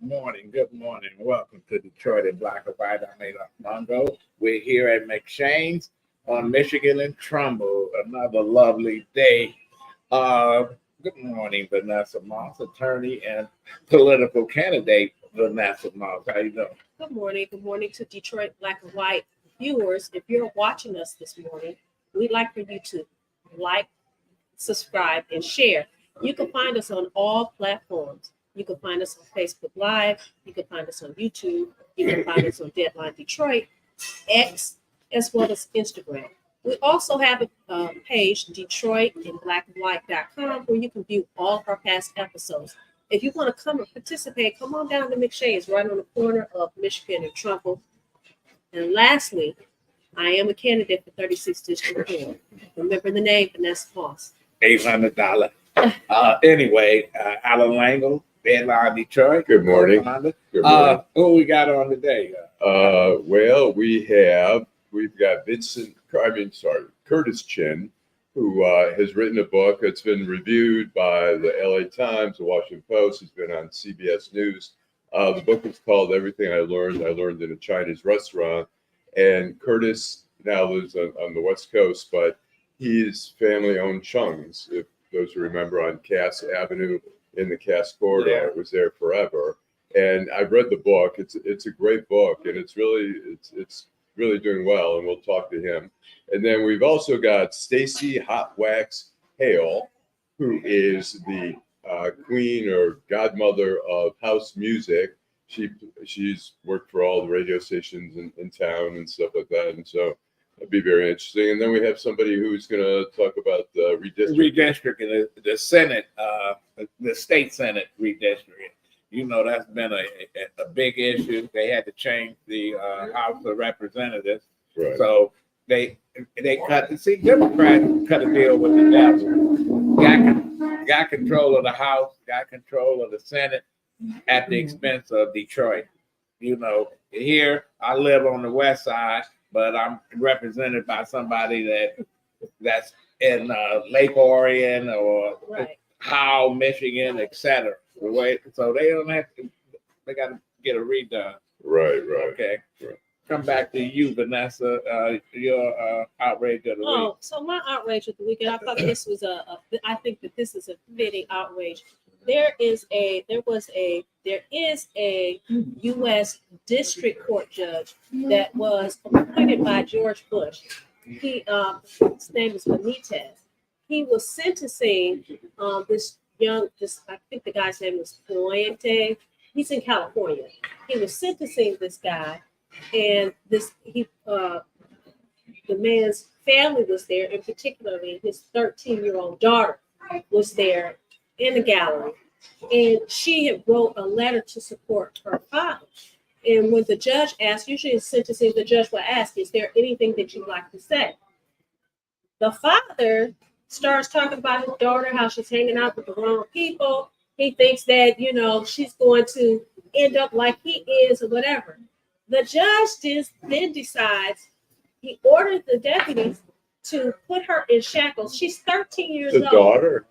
morning. Good morning. Welcome to Detroit in Black and White. I'm Adolph Mongo. We're here at McShane's on Michigan and Trumbull. Another lovely day. Good morning, Vanessa Moss, attorney and political candidate. Vanessa Moss, how you doing? Good morning. Good morning to Detroit Black and White viewers. If you're watching us this morning, we'd like for you to like, subscribe, and share. You can find us on all platforms. You can find us on Facebook Live. You can find us on YouTube. You can find us on Deadline Detroit, X, as well as Instagram. We also have a page, DetroitInBlackandWhite.com, where you can view all of our past episodes. If you want to come and participate, come on down to McShane's, right on the corner of Michigan and Trumbull. And lastly, I am a candidate for 36th District 4. Remember the name, Vanessa Moss. $800. Anyway, Allan Lengel, Deadline Detroit. Good morning. Good morning. Who we got on today? Well, we've got Curtis Chin, who has written a book that's been reviewed by the LA Times, the Washington Post. He's been on CBS News. The book is called Everything I Learned in a Chinese Restaurant. And Curtis now lives on the West Coast, but his family owned Chung's, if those who remember, on Cass Avenue in the Cass corridor. Yeah. It was there forever. And I've read the book. It's a great book, and it's really doing well, and we'll talk to him. And then we've also got Stacey Hotwaxx Hale, who is the queen or godmother of house music. She's worked for all the radio stations in town and stuff like that, and so that'd be very interesting. And then we have somebody who's going to talk about redistricting, the Senate, the state Senate redistricting. You know, that's been a big issue. They had to change the House of Representatives. Right. So they Democrats cut a deal with the devil. Got control of the House, got control of the Senate at the expense of Detroit. You know, here I live on the west side, but I'm represented by somebody that's in Lake Orion or Hale, Michigan, etc. So they don't have to. They got to get a redone. Right. Okay. Right. Come back to you, Vanessa. Your outrage of the week. Oh, so my outrage of the week, and I thought this was I think that this is a fitting outrage. There is a U.S. District Court judge that was appointed by George Bush. His name is Benitez. He was sentencing I think the guy's name was Puente. He's in California. He was sentencing this guy, and the man's family was there, and particularly his 13-year-old daughter was there in the gallery, and she had wrote a letter to support her father. And when the judge asked, usually in sentencing, the judge will ask, "Is there anything that you'd like to say?" The father starts talking about his daughter, how she's hanging out with the wrong people. He thinks that, she's going to end up like he is or whatever. The judge then decides, he ordered the deputies to put her in shackles. She's 13 years old. The daughter,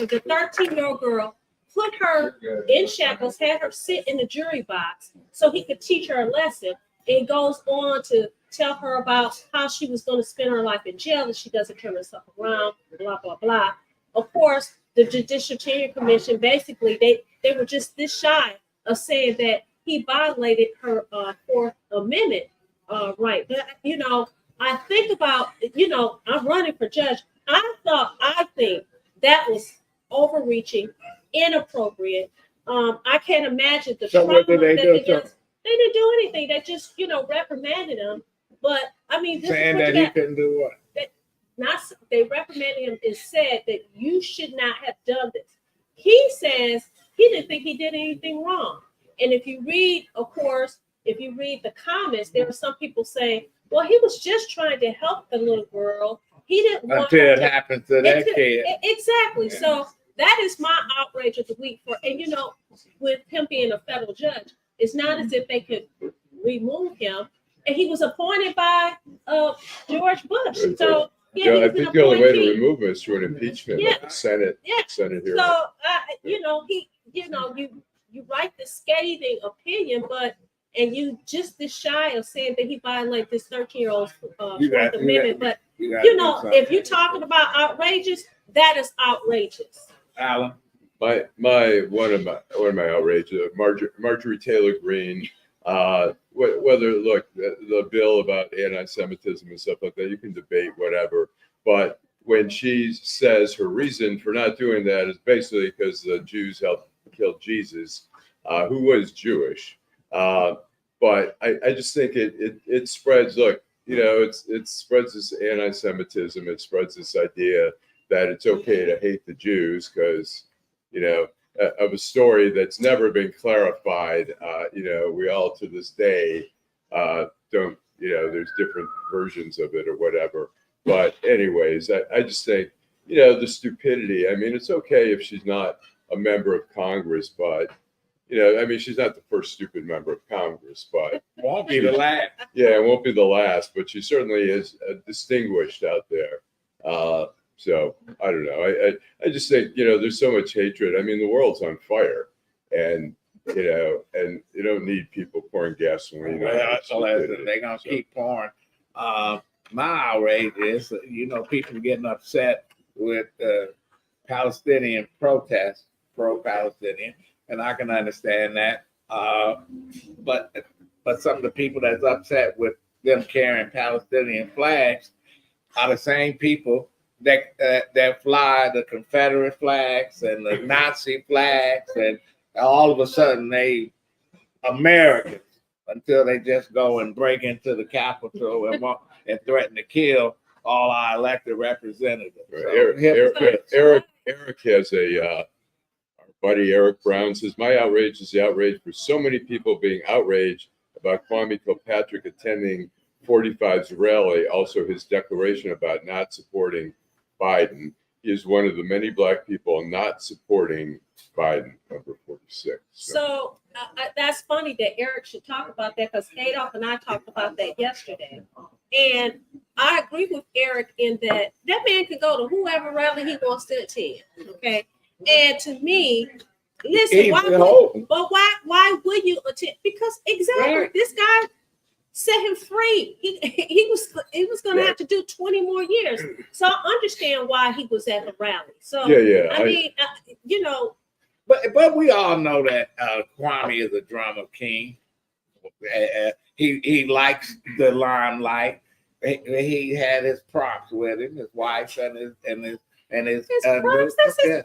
the 13-year-old girl, put her in shackles, had her sit in the jury box so he could teach her a lesson. It goes on to tell her about how she was going to spend her life in jail if she doesn't turn herself around, blah, blah, blah. Of course, the Judicial Tenure Commission, basically, they were just this shy of saying that he violated her Fourth Amendment right. But, I think about, I'm running for judge. I think that was overreaching, inappropriate. I can't imagine the trauma what did they do? They didn't do anything. They just, reprimanded him. But I mean, this saying that he couldn't do what? They reprimanded him and said that you should not have done this. He says he didn't think he did anything wrong. And if you read the comments, there were some people saying, well, he was just trying to help the little girl. He didn't want until it happened to that kid. Exactly. Yeah. So that is my outrage of the week. With him being a federal judge, it's not as if they could remove him. And he was appointed by George Bush. So I think the only way to remove him is through an impeachment, like the Senate hearing. So you write the scathing opinion, and you just this shy of saying that he violated this 13-year-old's Fourth Amendment. But if you're talking about outrageous, that is outrageous. Allan. One of my outrages, Marjorie Taylor Greene. Whether look the bill about anti-Semitism and stuff like that, you can debate whatever, but when she says her reason for not doing that is basically because the Jews helped kill Jesus, who was Jewish. But I just think it spreads. Look, it spreads this anti-Semitism. It spreads this idea that it's okay to hate the Jews because, of a story that's never been clarified. We all to this day don't. There's different versions of it or whatever. But anyways, I just think, the stupidity. I mean, it's okay if she's not a member of Congress, but she's not the first stupid member of Congress, but won't be the last. Yeah, it won't be the last, but she certainly is distinguished out there. So I don't know. I just think, there's so much hatred. I mean, the world's on fire, and and you don't need people pouring gasoline. They're gonna keep pouring. My outrage is, people getting upset with Palestinian protests, pro-Palestinian. And I can understand that, but some of the people that's upset with them carrying Palestinian flags are the same people that fly the Confederate flags and the Nazi flags, and all of a sudden they Americans until they just go and break into the Capitol and threaten to kill all our elected representatives. Eric has a. Buddy Eric Brown says, my outrage is the outrage for so many people being outraged about Kwame Kilpatrick attending 45's rally, also his declaration about not supporting Biden. He is one of the many Black people not supporting Biden, number 46. So that's funny that Eric should talk about that, because Adolph and I talked about that yesterday. And I agree with Eric in that man can go to whoever rally he wants to attend, okay? And to me, listen, why would you attend? Because this guy set him free. He was going to have to do 20 more years. So I understand why he was at the rally. So I mean, but we all know that Kwame is a drama king. He likes the limelight. He had his props with him, his wife and his props. That's his family.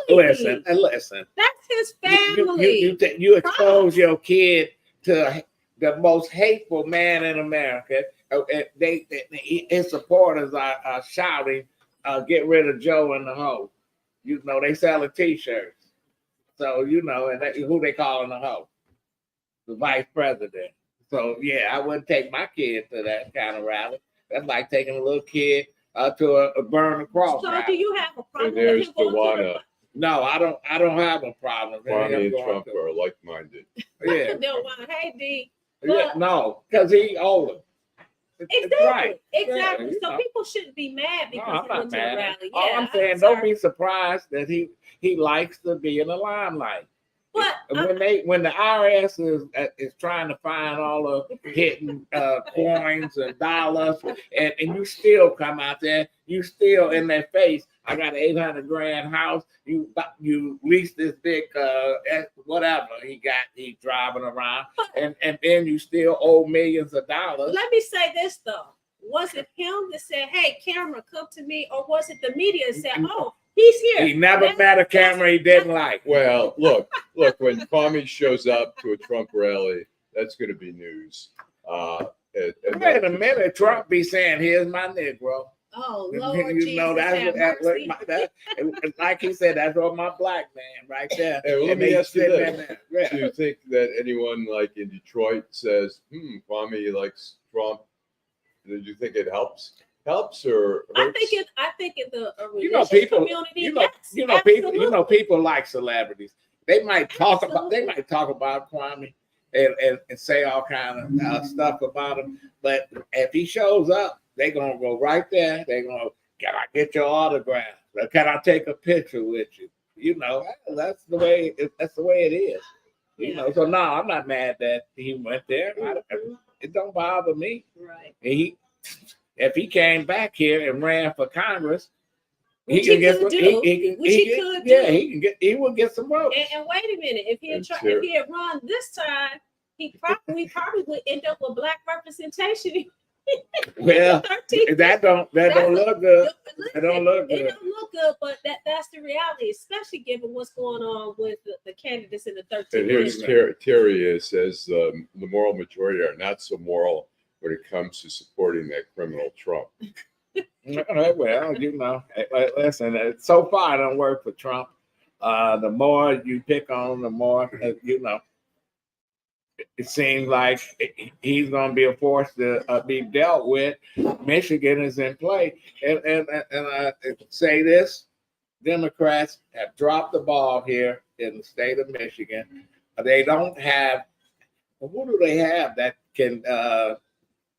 Listen. That's his family. You expose your kid to the most hateful man in America. His supporters are shouting, "Get rid of Joe and the hoe." They selling T-shirts. So and who they calling the hoe? The vice president. So I wouldn't take my kid to that kind of rally. That's like taking a little kid to a burn across. So rally. Do you have a problem? And there's Tawana. No, I don't have a problem. Kwame and Trump are like-minded. Yeah. Hey, D. No, because he older. Exactly. Exactly. So people shouldn't be mad because he went to the rally. All I'm saying, don't be surprised that he likes to be in the limelight. But when the IRS is trying to find all the hidden coins and dollars, and you still come out there, you still in their face. I got an $800,000 house. You lease this big whatever he's driving around, and then you still owe millions of dollars. Let me say this though: was it him that said, "Hey, camera, come to me," or was it the media that said, "Oh, he's here"? He never met a camera he didn't like. Well, look, when Kwame shows up to a Trump rally, that's going to be news. Wait a minute, Trump be saying, "Here's my Negro." Oh, Lord Jesus, that's like he said, that's what my black man right there. Hey, let me ask you this. Do you think that anyone like in Detroit says, Kwame likes Trump? Do you think it helps? Or hurts? I think in the religious community, people like celebrities. They might talk about Kwame and say all kind of stuff about him, but if he shows up, they're gonna go right there. They're gonna, can I get your autograph? Or can I take a picture with you? That's the way it is. You know, so no, I'm not mad that he went there. It don't bother me. Right. And if he came back here and ran for Congress, Which he could do. He would get some votes. And wait a minute, if he had run this time, we probably would end up with black representation. Well, that don't look good. It don't look good. It don't look good, but that's the reality, especially given what's going on with the candidates in the 13th. And here's Terry says the moral majority are not so moral when it comes to supporting that criminal Trump. Well, you know, listen, so far it don't work for Trump. The more you pick on, the more, you know, it seems like he's going to be a force to be dealt with. Michigan is in play. And I say this, Democrats have dropped the ball here in the state of Michigan. They don't have, who do they have that can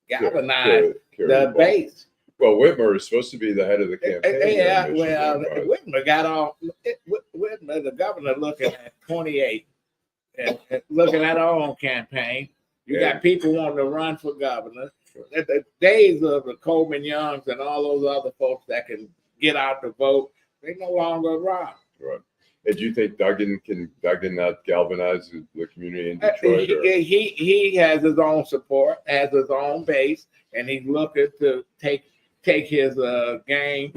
galvanize the base? Well, Whitmer is supposed to be the head of the campaign. Yeah, well, Whitmer got on. Whitmer, the governor, looking at 28 and looking at our own campaign. You got people wanting to run for governor. The days of the Coleman Youngs and all those other folks that can get out to vote, they no longer around. Right. And do you think Duggan not galvanize the community in Detroit? He has his own support, has his own base, and he's looking to take his game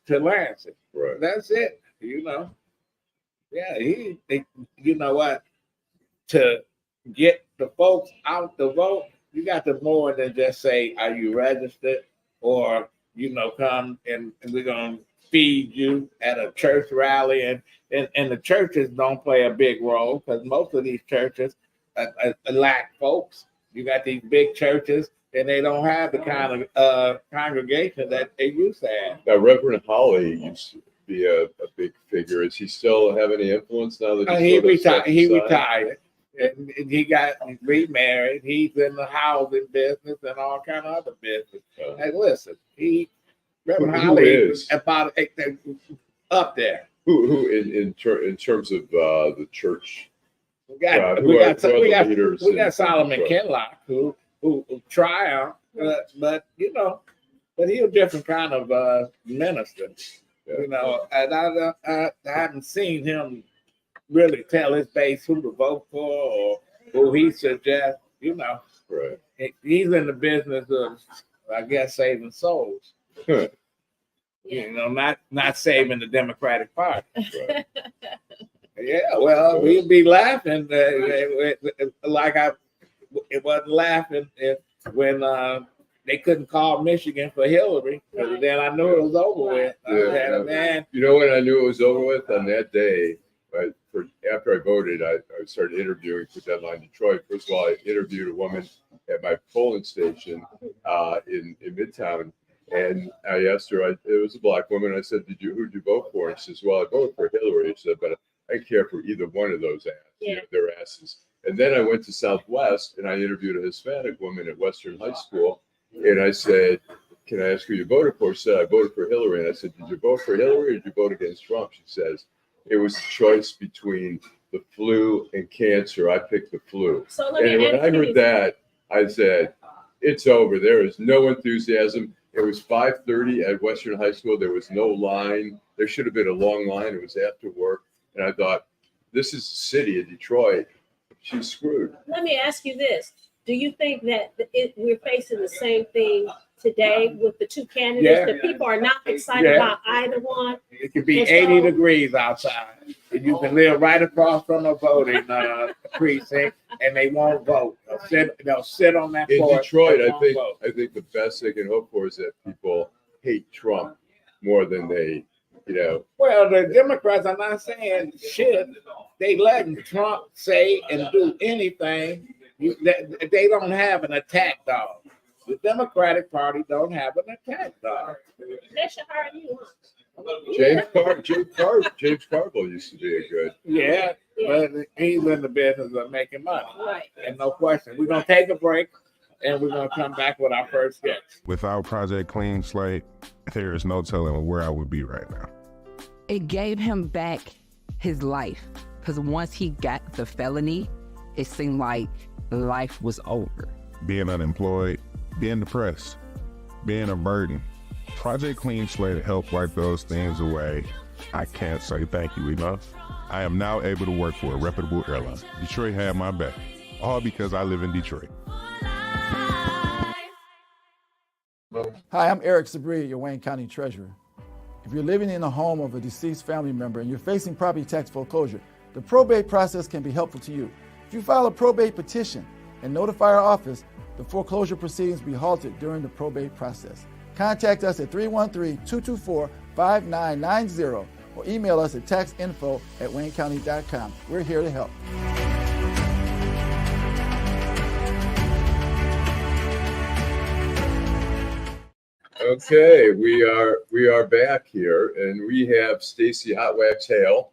to Lansing. Right. That's it. You know. Yeah, he you know what? To get the folks out to vote, you got to more than just say, are you registered? Or, you know, come and we're gonna feed you at a church rally, and the churches don't play a big role because most of these churches lack folks. You got these big churches, and they don't have the kind of congregation that they used to have. Now, Reverend Hawley used to be a big figure. Does he still have any influence now that he retired? And he got remarried. He's in the housing business and all kind of other business. Hey, listen, Reverend Hawley is about up there. Who in terms of the church? We got Solomon Kinlock who triumphed, but you know, but he's a different kind of minister. Yeah. You know, and I haven't seen him really tell his base who to vote for or who he suggests. You know, right? He's in the business of, I guess, saving souls. Huh. You know, not saving the Democratic Party. Right. Yeah, well, we'd be laughing like it wasn't laughing when they couldn't call Michigan for Hillary, because then I knew it was over with. Man. You know when I knew it was over with? On that day, after I voted, I started interviewing for Deadline Detroit. First of all, I interviewed a woman at my polling station in Midtown, and I asked her, it was a black woman. I said, who'd you vote for? And she says, well, I voted for Hillary. She said, but I care for either one of those their asses. And then I went to Southwest and I interviewed a Hispanic woman at Western High School. And I said, can I ask who you voted for? She said, I voted for Hillary. And I said, did you vote for Hillary or did you vote against Trump? She says, it was a choice between the flu and cancer. I picked the flu. And when I heard that, I said, it's over. There is no enthusiasm. It was 5:30 at Western High School. There was no line. There should have been a long line. It was after work. And I thought, this is the city of Detroit. She's screwed. Let me ask you this. Do you think that we're facing the same thing today with the two candidates? The people are not excited about either one? It could be 80 degrees outside. And you can live right across from a voting precinct, and they won't vote. They'll sit on that porch. In Detroit, I think the best they can hope for is that people hate Trump more than they, you know. Well, the Democrats are not saying shit. They letting Trump say and do anything. They don't have an attack dog. The Democratic Party don't have an attack dog. They should hire you. James Carville used to be a good. Yeah, but he's in the business of making money. Right. And no question. We're going to take a break, and we're going to come back with our first guest. Without Project Clean Slate, there is no telling where I would be right now. It gave him back his life. because once he got the felony, it seemed like life was over. Being unemployed, being depressed, being a burden. Project Clean Slate helped wipe those things away. I can't say thank you enough. I am now able to work for a reputable airline. Detroit had my back, all because I live in Detroit. Hi, I'm Eric Sabri, your Wayne County Treasurer. If you're living in the home of a deceased family member and you're facing property tax foreclosure, the probate process can be helpful to you. If you file a probate petition and notify our office, the foreclosure proceedings will be halted during the probate process. Contact us at 313-224-5990 or email us at taxinfo@waynecounty.com. We're here to help. Okay, we are back here, and we have Stacey Hotwaxx Hale.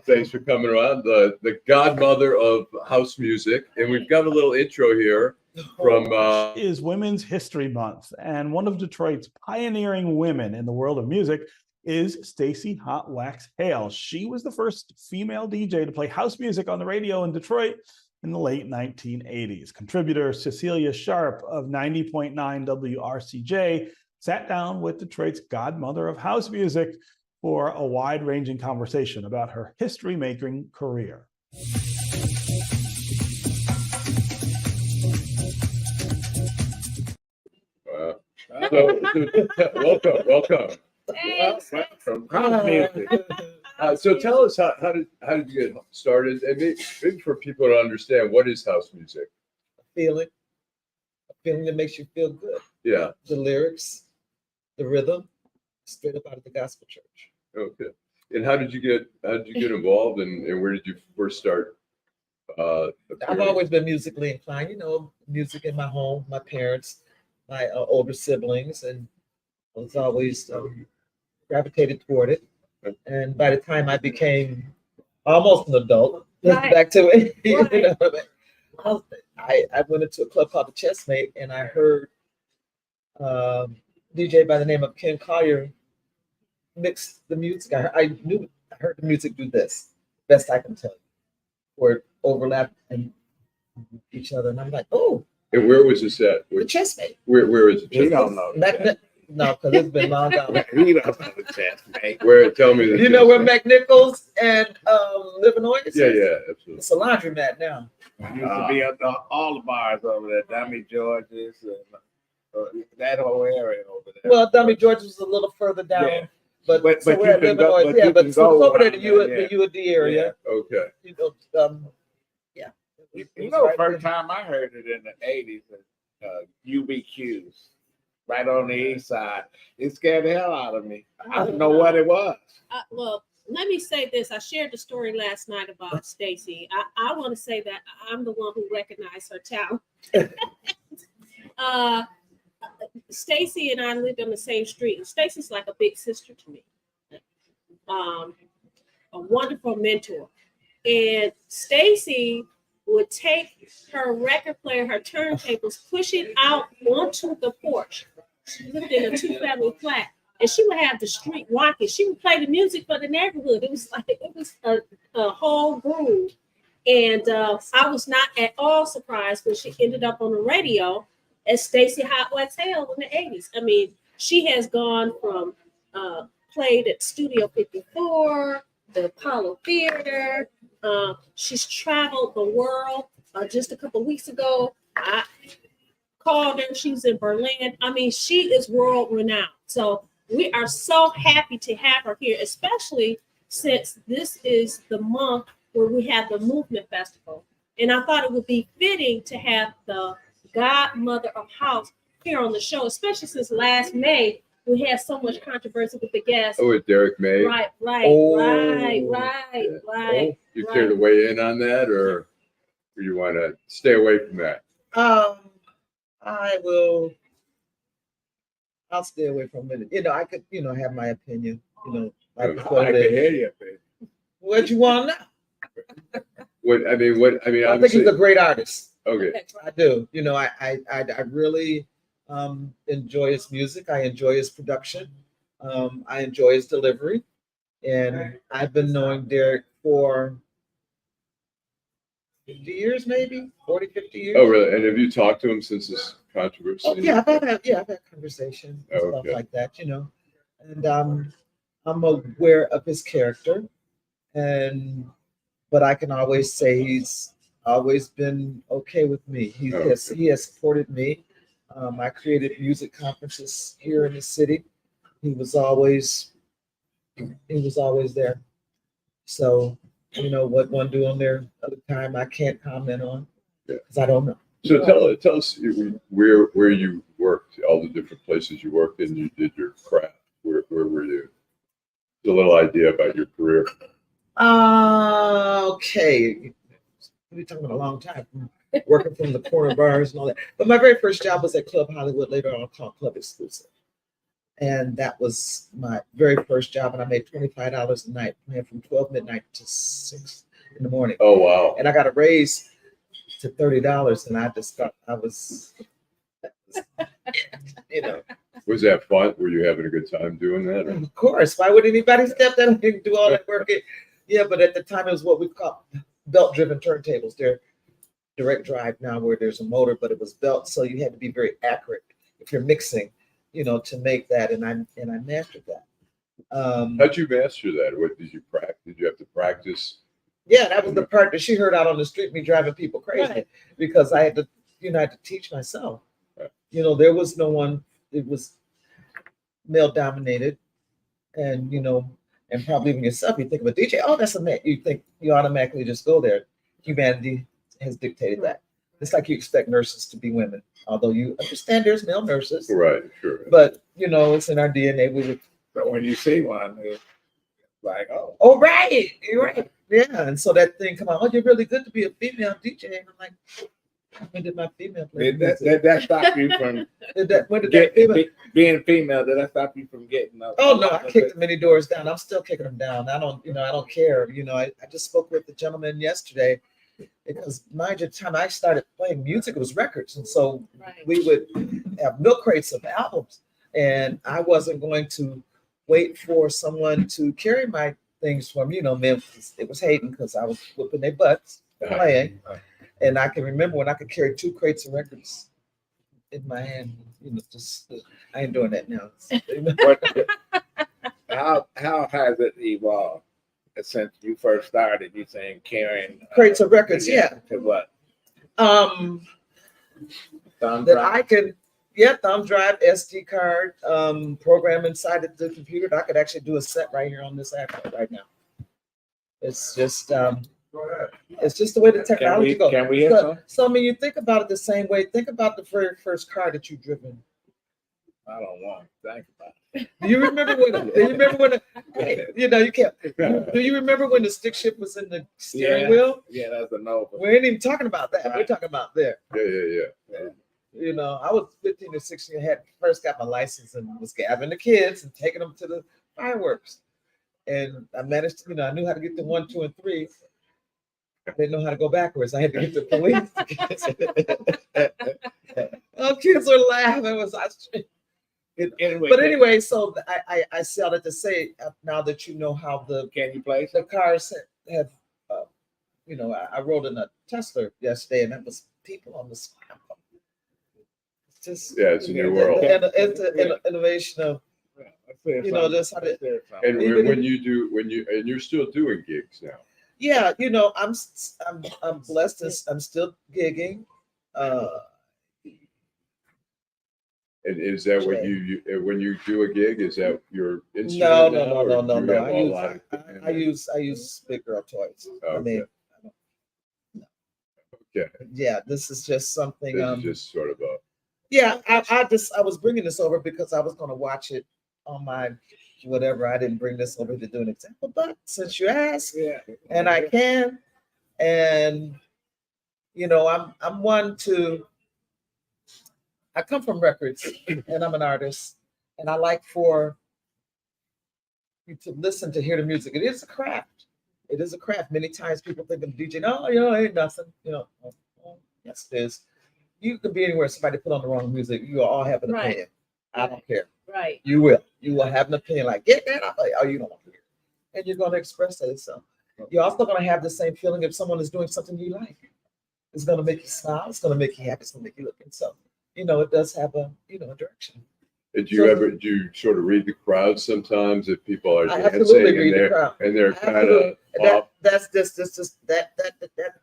Thanks for coming around, the godmother of house music, and we've got a little intro here from. Is Women's History Month, and one of Detroit's pioneering women in the world of music is Stacey Hotwaxx Hale. She was the first female DJ to play house music on the radio in Detroit in the late 1980s. Contributor Cecilia Sharp of 90.9 WRCJ sat down with Detroit's godmother of house music for a wide-ranging conversation about her history-making career. Welcome. Thanks. From house music. So tell us how did you get started, and maybe for people to understand what is house music. A feeling that makes you feel good. Yeah. The lyrics, the rhythm, straight up out of the gospel church. Okay. And how did you get involved, and where did you first start? I've always been musically inclined. Music in my home, my parents, my older siblings, and I was always gravitated toward it. And by the time I became almost an adult, Right. back to it, Right. I went into a club called the Chessmate, and I heard DJ by the name of Ken Collier mix the music. I heard the music do this, best I can tell you, where it overlapped and each other, and I'm like, oh. And where was this at? The Chessmate. Where is it? He don't know. No, because it's been long gone. He don't know the chest, mate. Where? Tell me. You know where McNichols and Livernois is? Yeah, absolutely. It's a laundromat now. Used to be at all the bars over there, Dummy George's, and that whole area over there. Well, Dummy George was a little further down, Yeah. but But we're you at can go- Livernois. but Yeah, you but can so go over there, around the there, U of D area. Okay. You know, yeah. You know, first time I heard it in the 80s, UBQs, right on the east side. It scared the hell out of me. I didn't know what it was. Well, let me say this. I shared the story last night about Stacey. I want to say that I'm the one who recognized her talent. Stacey and I lived on the same street, and Stacey's like a big sister to me. A wonderful mentor. And Stacey would take her record player, her turntables, push it out onto the porch. She lived in a two-family flat, and she would have the street rocking. She would play the music for the neighborhood. It was a whole groove. And I was not at all surprised when she ended up on the radio as Stacey Hotwaxx Hale in the 80s. I mean, she has gone from played at Studio 54, the Apollo Theater. She's traveled the world. Just a couple of weeks ago, I called her. She was in Berlin. I mean, she is world renowned. So we are so happy to have her here, especially since this is the month where we have the Movement Festival. And I thought it would be fitting to have the godmother of house here on the show, especially since last May we had so much controversy with the guests. Oh, with Derek May. Right. You care to weigh in on that, or you want to stay away from that? I'll stay away from it. I could, have my opinion. I can hear you, baby. What you want now? I mean, I think he's a great artist. Okay. I do. I really enjoy his music. I enjoy his production. I enjoy his delivery. And I've been knowing Derek for 50 years, maybe 40, 50 years. Oh, really? And have you talked to him since this controversy? Oh, yeah, I've had conversations and stuff Okay. like that, and I'm aware of his character, but I can always say he's always been okay with me. He has supported me. I created music conferences here in the city. He was always there. So, what one do on their other time, I can't comment on because I don't know. So tell us where you worked, all the different places you worked and you did your craft. Where were you? Just a little idea about your career. Okay. We're talking about a long time, working from the corner bars and all that. But my very first job was at Club Hollywood, later on called Club Exclusive. And that was my very first job. And I made $25 a night, playing from 12 midnight to 6 in the morning. Oh, wow. And I got a raise to $30. And I just thought was Was that fun? Were you having a good time doing that? Or? Of course. Why would anybody step down and do all that work? Yeah, but at the time it was what we call belt-driven turntables. They're direct drive now where there's a motor, but it was belt, so you had to be very accurate if you're mixing, to make that. And I mastered that. How'd you master that? What did you practice? Did you have to practice? Yeah, that was the part that she heard out on the street, me driving people crazy, because I had to, I had to teach myself. Right. There was no one. It was male dominated, and and probably even yourself, you think of a DJ, oh, that's a man. You think you automatically just go there. Humanity has dictated that. It's like you expect nurses to be women, although you understand there's male nurses. Right, sure. But it's in our DNA. But when you see one, it's like, oh. Oh, right. You're right. Yeah. And so that thing come out, oh, you're really good to be a female DJ. And I'm like, when did my female play music? Did that stop you from being female? Did that stop you from getting up? Oh no, I kicked many doors down. I'm still kicking them down. I don't care. I just spoke with the gentleman yesterday because mind you, the time I started playing music, it was records. And so we would have milk crates of albums. And I wasn't going to wait for someone to carry my things for me. Memphis. It was hating because I was whipping their butts playing. And I can remember when I could carry 2 crates of records in my hand. I ain't doing that now. How has it evolved since you first started? You saying carrying crates of records? Yeah. To what? Thumb drive. I can. Yeah, thumb drive, SD card, program inside of the computer. I could actually do a set right here on this iPad right now. It's just. It's just the way the technology goes. Can we hear some? So, you think about it the same way. Think about the very first car that you've driven. I don't want to think about it. Do you remember you can't. Do you remember when the stick shift was in the steering wheel? Yeah, that's a Nova. We ain't even talking about that. We're talking about there. Yeah. I was 15 or 16. I had first got my license and was gathering the kids and taking them to the fireworks. And I managed to, I knew how to get to 1, 2, and 3. I didn't know how to go backwards. I had to get the police. Oh, kids were laughing. Anyway, so I say all that to say, now that you know how the cars have, I rode in a Tesla yesterday, and that was people on the spot. It's just it's a new world. And it's an innovation of just how to. And when you're still doing gigs now. Yeah, I'm blessed. I'm still gigging. And is that what when you do a gig? Is that your instrument? No. I use big girl toys. Okay. Okay. Yeah, this is just something. This is just sort of a. Yeah, I was bringing this over because I was going to watch it on my. Whatever, I didn't bring this over to do an example, but since you asked, and I can, and I'm one to. I come from records, and I'm an artist, and I like for you to listen to hear the music. It is a craft. It is a craft. Many times people think of DJ, it ain't nothing. Yes, it is. You could be anywhere. Somebody put on the wrong music. You all have an opinion. I don't care. Right. You will. You will have an opinion like, get that. Oh, you don't want to hear it. And you're going to express that. So You're also going to have the same feeling if someone is doing something you like. It's going to make you smile. It's going to make you happy. It's going to make you look. And so, it does have a direction. Do you sort of read the crowd sometimes if people are I dancing absolutely read the and crowd. they're kind of Absolutely. off? That's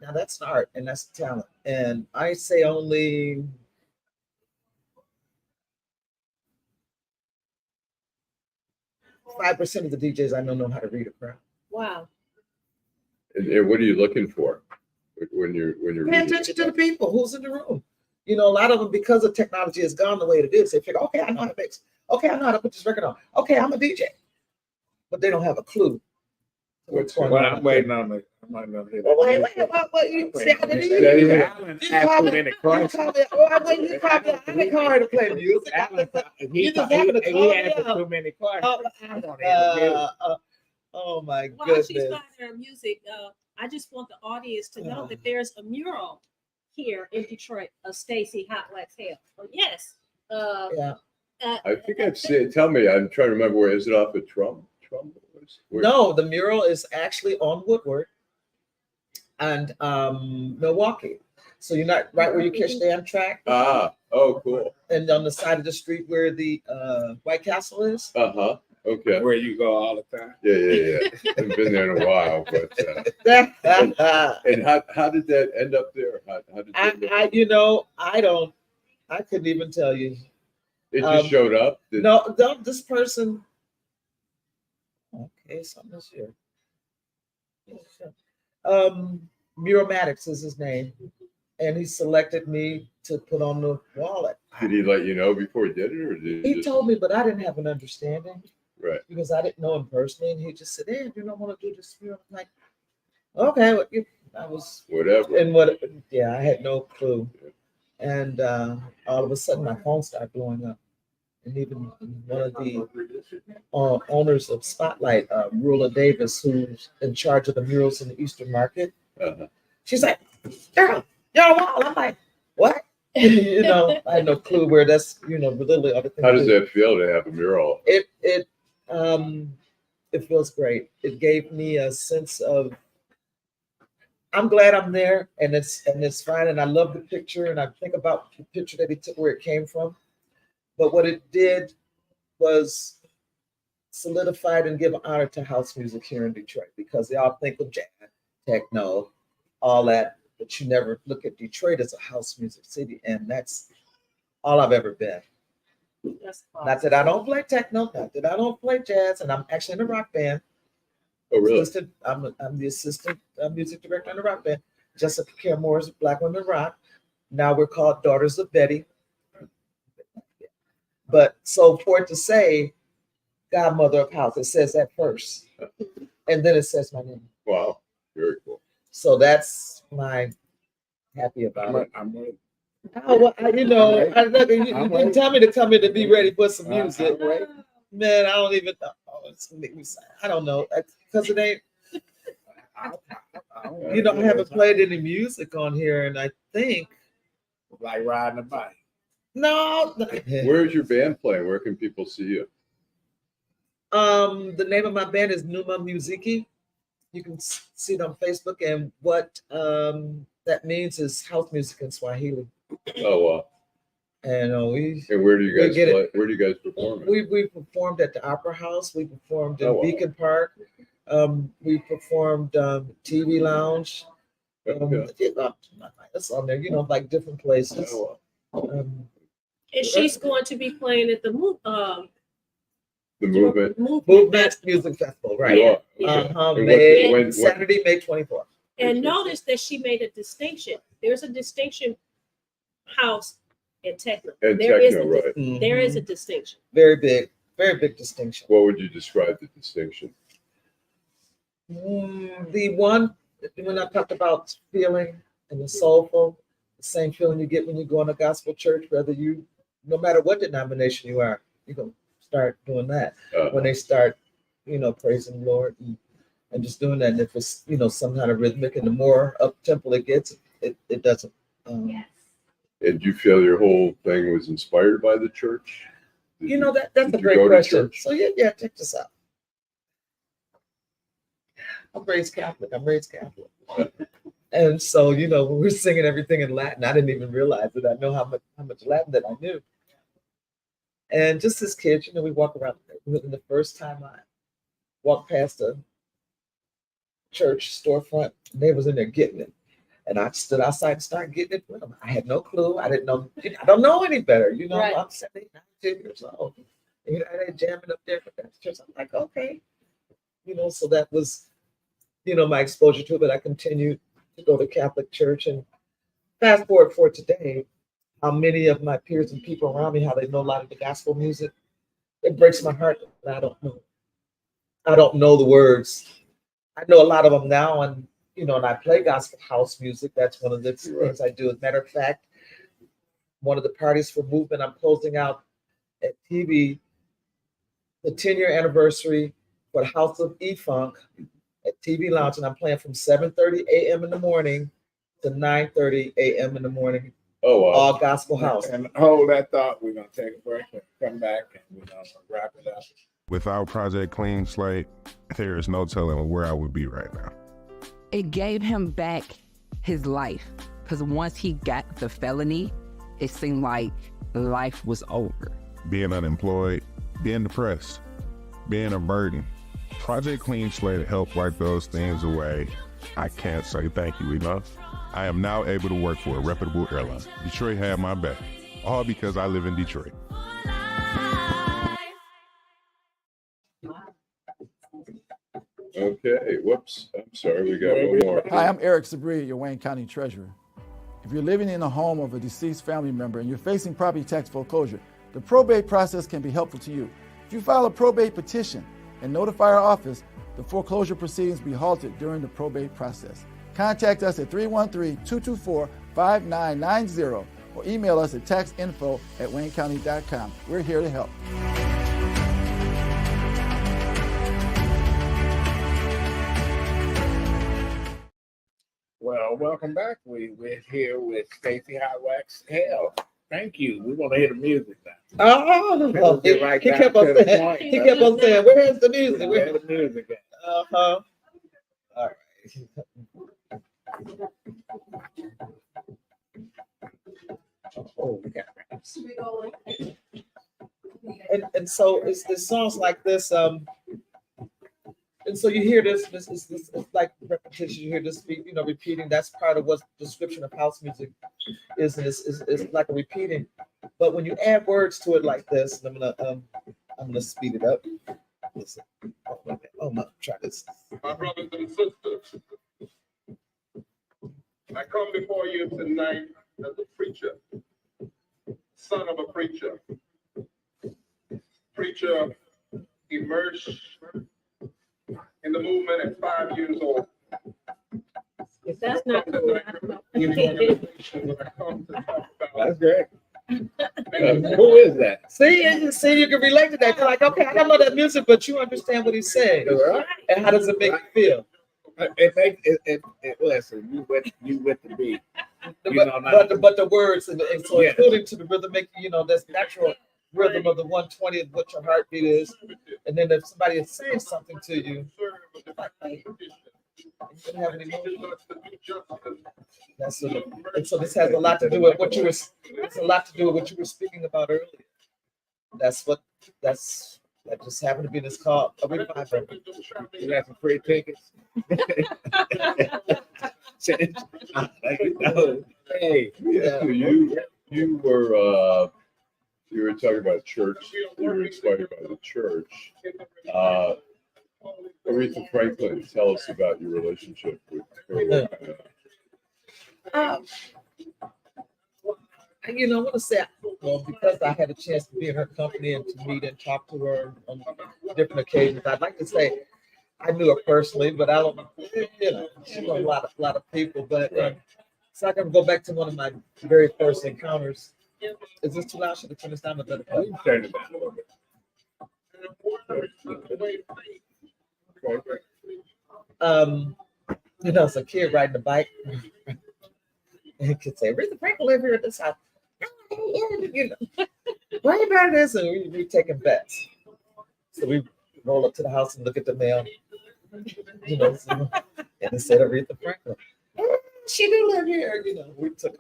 now that's an art and that's a talent. And I say only 5% of the DJs I know how to read a crowd. Wow. And what are you looking for when you're Pay reading? attention to the people who's in the room. A lot of them, because the technology has gone the way it is, they figure, okay, I know how to mix. Okay, I know how to put this record on. Okay, I'm a DJ. But they don't have a clue what's going Well, on. I'm waiting on the. I'm waiting on the. Wait, you say I didn't hear Steady. you. Alan asked too many questions. You called me. I didn't call her to play music. Alan, You just happened to call me answered out. too many questions. I want to interview. Oh my While goodness. she's playing her music, I just want the audience to know that there's a mural here in Detroit of Stacey Hotwaxx Hale. Oh, yes. Yeah. I think I've seen. Tell me, I'm trying to remember where is it off of Trump? Where? No, the mural is actually on Woodward and Milwaukee. So you're not right where you catch the Amtrak. Oh, cool. And on the side of the street where the White Castle is. Okay. Where you go all the time. Yeah. I've been there in a while, but and how did that end up there? How did I couldn't even tell you. it just showed up? No, this person. Okay, something is here. Muralmatics is his name, and he selected me to put on the wall. Did he let you know before he did it, or did He told me, but I didn't have an understanding. Right. Because I didn't know him personally, and he just said, "Hey, do you not want to do this?" I'm like, okay, well, I was whatever. And I had no clue. And all of a sudden, my phone started blowing up. And even one of the owners of Spotlight, Rula Davis, who's in charge of the murals in the Eastern Market, she's like, "Girl, you're on a wall." I'm like, "What?" I had no clue where that's, literally other things. How does that feel to have a mural? It feels great. It gave me a sense of, I'm glad I'm there, and it's fine. And I love the picture, and I think about the picture that he took, where it came from. But what it did was solidified and give honor to house music here in Detroit, because they all think of jazz, techno, all that, but you never look at Detroit as a house music city, and that's all I've ever been. That's awesome. Not that I don't play techno, not that I don't play jazz, and I'm actually in a rock band. Oh, really? I'm the assistant music director in the rock band. Jessica Care Moore's Black Women Rock. Now we're called Daughters of Betty. But so for it to say Godmother of House, it says that first. And then it says my name. Wow. Very cool. So that's my happy about it. I'm ready. Oh, well, you didn't tell me to come in to be ready for some music. Man, I don't even know. Oh, it's gonna make me sad. I don't know. Because it ain't, I haven't played any music on here, and I think. Like riding a bike. No. Where's your band playing? Where can people see you? The name of my band is Numa Musiki. You can see it on Facebook, and what that means is house music in Swahili. Oh, wow. And where do you guys play? Where do you guys perform? We performed at the Opera House. We performed in Beacon Park. We performed TV Lounge. That's on there. Like different places. Oh, wow. And she's going to be playing at the Movement Music Festival, right? Yeah. Saturday, May 24th. And notice that she made a distinction. There's a distinction, house and techno. There is a distinction. Very big distinction. What would you describe the distinction? The one, when I talked about feeling and the soulful, the same feeling you get when you go in a gospel church, no matter what denomination you are, you're going to start doing that. When they start, praising the Lord and just doing that. And if it's, some kind of rhythmic, and the more up tempo it gets, it doesn't. Yes. And you feel your whole thing was inspired by the church? That's a great question. So yeah, check this out. I'm raised Catholic. And so, you know, when we're singing everything in Latin, I didn't even realize that I know how much Latin that I knew. And just as kids, you know, we walk around the neighborhood, and the first time I walked past a church storefront, they was in there getting it. And I stood outside and started getting it with them. I had no clue. I didn't know. I don't know any better. You know, Right. I'm 17, 19 years old. You know, they're jamming up there for that church. I'm like, okay. You know, so that was, you know, my exposure to it. But I continued to go to Catholic church. And fast forward for today, how many of my peers and people around me, how they know a lot of the gospel music. It breaks my heart that I don't know. I don't know the words. I know a lot of them now, and you know, and I play gospel house music. That's one of the things I do. As a matter of fact, one of the parties for movement, I'm closing out at TV the 10-year anniversary for the House of E-Funk at TV Lounge, and I'm playing from 7:30 a.m. in the morning to 9:30 a.m. in the morning. Oh, wow. All gospel house. And hold that thought. We're gonna take a break and come back, and we're gonna wrap it up. Without Project Clean Slate, there is no telling where I would be right now. It gave him back his life, because once he got the felony, it seemed like life was over. Being unemployed, being depressed, being a burden. Project Clean Slate helped wipe those things away. I can't say thank you enough. I am now able to work for a reputable airline. Detroit had my back, all because I live in Detroit. Okay, whoops. I'm sorry, we got one more. Hi, I'm Eric Sabri, your Wayne County Treasurer. If you're living in the home of a deceased family member and you're facing property tax foreclosure, the probate process can be helpful to you. If you file a probate petition and notify our office, the foreclosure proceedings will be halted during the probate process. Contact us at 313-224-5990 or email us at taxinfo@waynecounty.com. We're here to help. Well, welcome back. We're here with Stacey Hotwaxx Hale. Thank you. We're gonna hear the music now. Oh, Get right he back kept on to the saying, point. he kept on saying, where's the music? Where's the music at? Uh-huh. All right. Oh, we got And so it's songs like this, and so you hear this it's like repetition. You hear this, you know, repeating. That's part of what the description of house music is, and it's like a repeating. But when you add words to it like this, and I'm gonna speed it up. Listen. Oh no, try this. My brothers and sisters, I come before you tonight as a preacher, son of a preacher. Preacher emerged in the movement at 5 years old. If that's not cool, I don't know. In the organization that I come to talk about. That's great. Who is that? See, you can relate to that. You're like, okay, I don't know that music, but you understand what he's saying. Right. And how does it make you feel? It listen, you with the beat. You know, now. But the words and so Yeah. including to the rhythm, make you know that's natural rhythm of the 120 of what your heartbeat is, and then if somebody is saying something to you, you don't have any emotion. That's what, and so this has a lot to do with what you were. It's a lot to do with what you were speaking about earlier. That just happened to be this call. A revival. You got some free tickets. Hey, Yeah, you were talking about church. You were inspired by the church. Aretha Franklin, tell us about your relationship with her. You know, I want to say, well, because I had a chance to be in her company and to meet and talk to her on different occasions, I'd like to say I knew her personally, but I don't, you know, she knew a lot of people. But so I can go back to one of my very first encounters. Is this too loud? Should I turn this down a bit? you can turn it down a little bit. You know, as a kid riding a bike, and he could say, "Aretha Franklin live here at this house." You know, why about this? And we taking bets. So we roll up to the house and look at the mail. You know, so, and instead of Aretha Franklin, she do live here. You know, we took.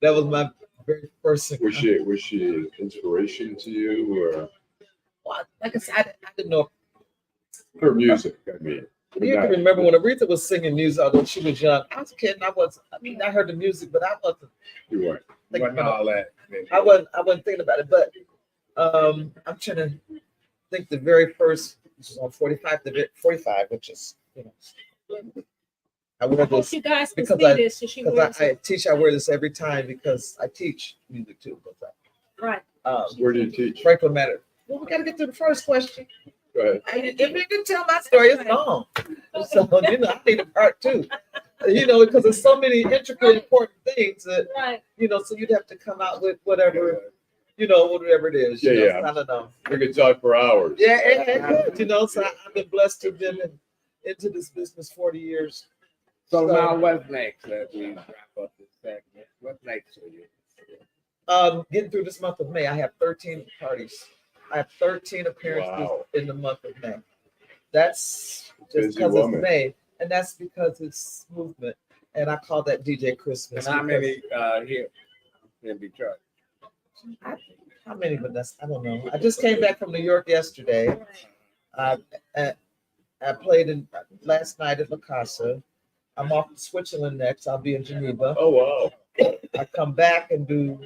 That was my very first singer. Was she an inspiration to you, or Well, like I said, I didn't know. her music? I mean, You can remember when Aretha was singing music, although she was young. I was a kid, and I heard the music, but I wasn't. You weren't. thinking Wasn't all that. I wasn't thinking about it, but I'm trying to think the very first, this was on 45, which is, you know, I wear Hope this you guys can because see this. So she wears I it. teach. I wear this every time because I teach music too. Right. Where do you teach? Franklin Matter. Well, we got to get to the first question. Go ahead. If you can tell my story, it's long. So, you know, I need a part two. You know, because there's so many intricate, important things that, Right. you know, so you'd have to come out with whatever, you know, whatever it is. You Yeah, know, I don't know. We could talk for hours. Yeah, you know, so I've been blessed to have been into this business 40 years. So now what's next as we wrap up this segment? What's next for you? Getting through this month of May, I have 13 parties. I have 13 appearances in the month of May. That's just Busy because woman. it's May, and that's because it's movement, and I call that DJ Christmas. And how because- many here in Detroit? How many, Vanessa? I don't know. I just came back from New York yesterday. I played last night at La Casa. I'm off to Switzerland next. I'll be in Geneva. Oh wow! I come back and do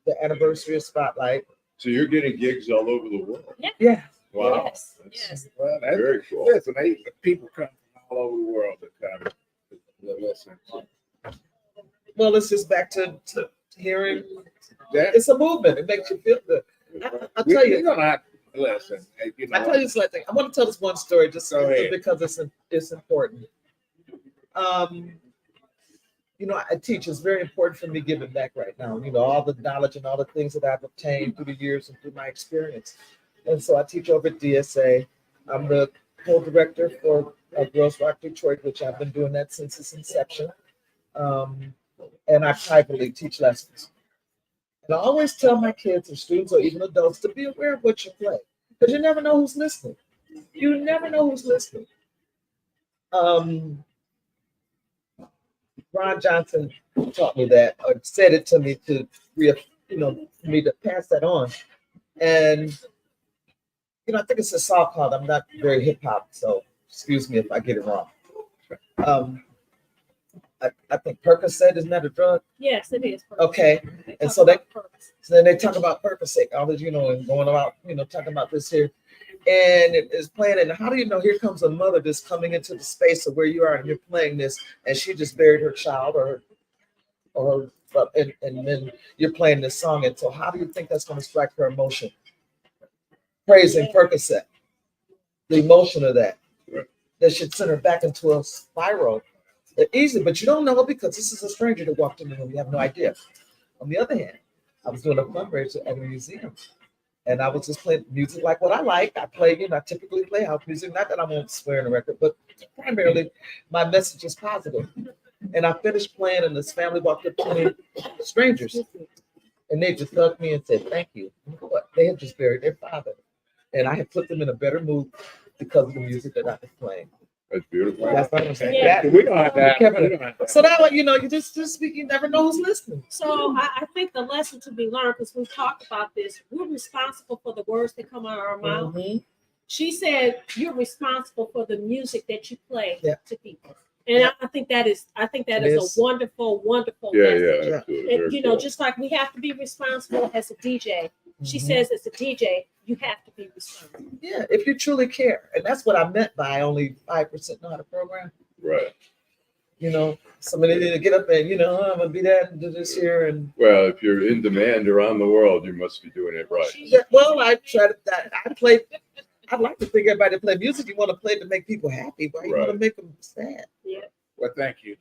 the anniversary of Spotlight. So you're getting gigs all over the world. Yeah. Wow. Yes. That's Yes. Well, that's very cool. Listen, people come from all over the world to come to listen. Well, it's just back to hearing. That, It's a movement. It makes you feel good. I'll tell You're you. gonna have to listen. You know, I tell you something. I want to tell this one story just Go ahead. because it's important. You know, I teach. It's very important for me giving back right now. You know, all the knowledge and all the things that I've obtained through the years and through my experience. And so I teach over at DSA. I'm the co-director for Girls Rock Detroit, which I've been doing that since its inception. And I privately teach lessons. And I always tell my kids or students or even adults to be aware of what you play, because you never know who's listening. You never know who's listening. Ron Johnson taught me that, or said it to me to, for me to pass that on. And, you know, I think it's a song called, I'm not very hip hop, so excuse me if I get it wrong. I think Percocet, isn't that a drug? Yes, it is. Okay. And so then they talk about Percocet, all this, you know, and going about, you know, talking about this here. And it is playing. And how do you know? Here comes a mother just coming into the space of where you are and you're playing this, and she just buried her child and then you're playing this song. And so how do you think that's going to strike her emotion? Praising Percocet, the emotion of that should send her back into a spiral. Easy, but you don't know because this is a stranger that walked in the room. You have no idea. On the other hand, I was doing a fundraiser at a museum, and I was just playing music like what I like. I play, you know, I typically play house music. Not that I won't swear in the record, but primarily my message is positive. And I finished playing, and this family walked up to me, strangers, and they just hugged me and said, "Thank you." But they had just buried their father, and I had put them in a better mood because of the music that I was playing. That's beautiful. That's what I'm saying. Yeah. we don't have that. So that way, you know, you just speak, you never know who's listening. So I think the lesson to be learned, because we talked about this, we're responsible for the words that come out of our mouth. Mm-hmm. She said you're responsible for the music that you play to people. And Yeah. I think that is It a is. wonderful message. Yeah, absolutely. And, Very you know, cool. just like we have to be responsible as a DJ. She Mhm. says as a DJ, you have to be responsible. Yeah, if you truly care. And that's what I meant by only 5% know how to program. Right. You know, somebody need to get up and, you know, I'm going to be that and do this here. And Well, if you're in demand around the world, you must be doing it right. yeah, well, I try to, I play, I'd like to think everybody play music. You want to play to make people happy. Why you want to Right. make them sad? Yeah. Well, thank you.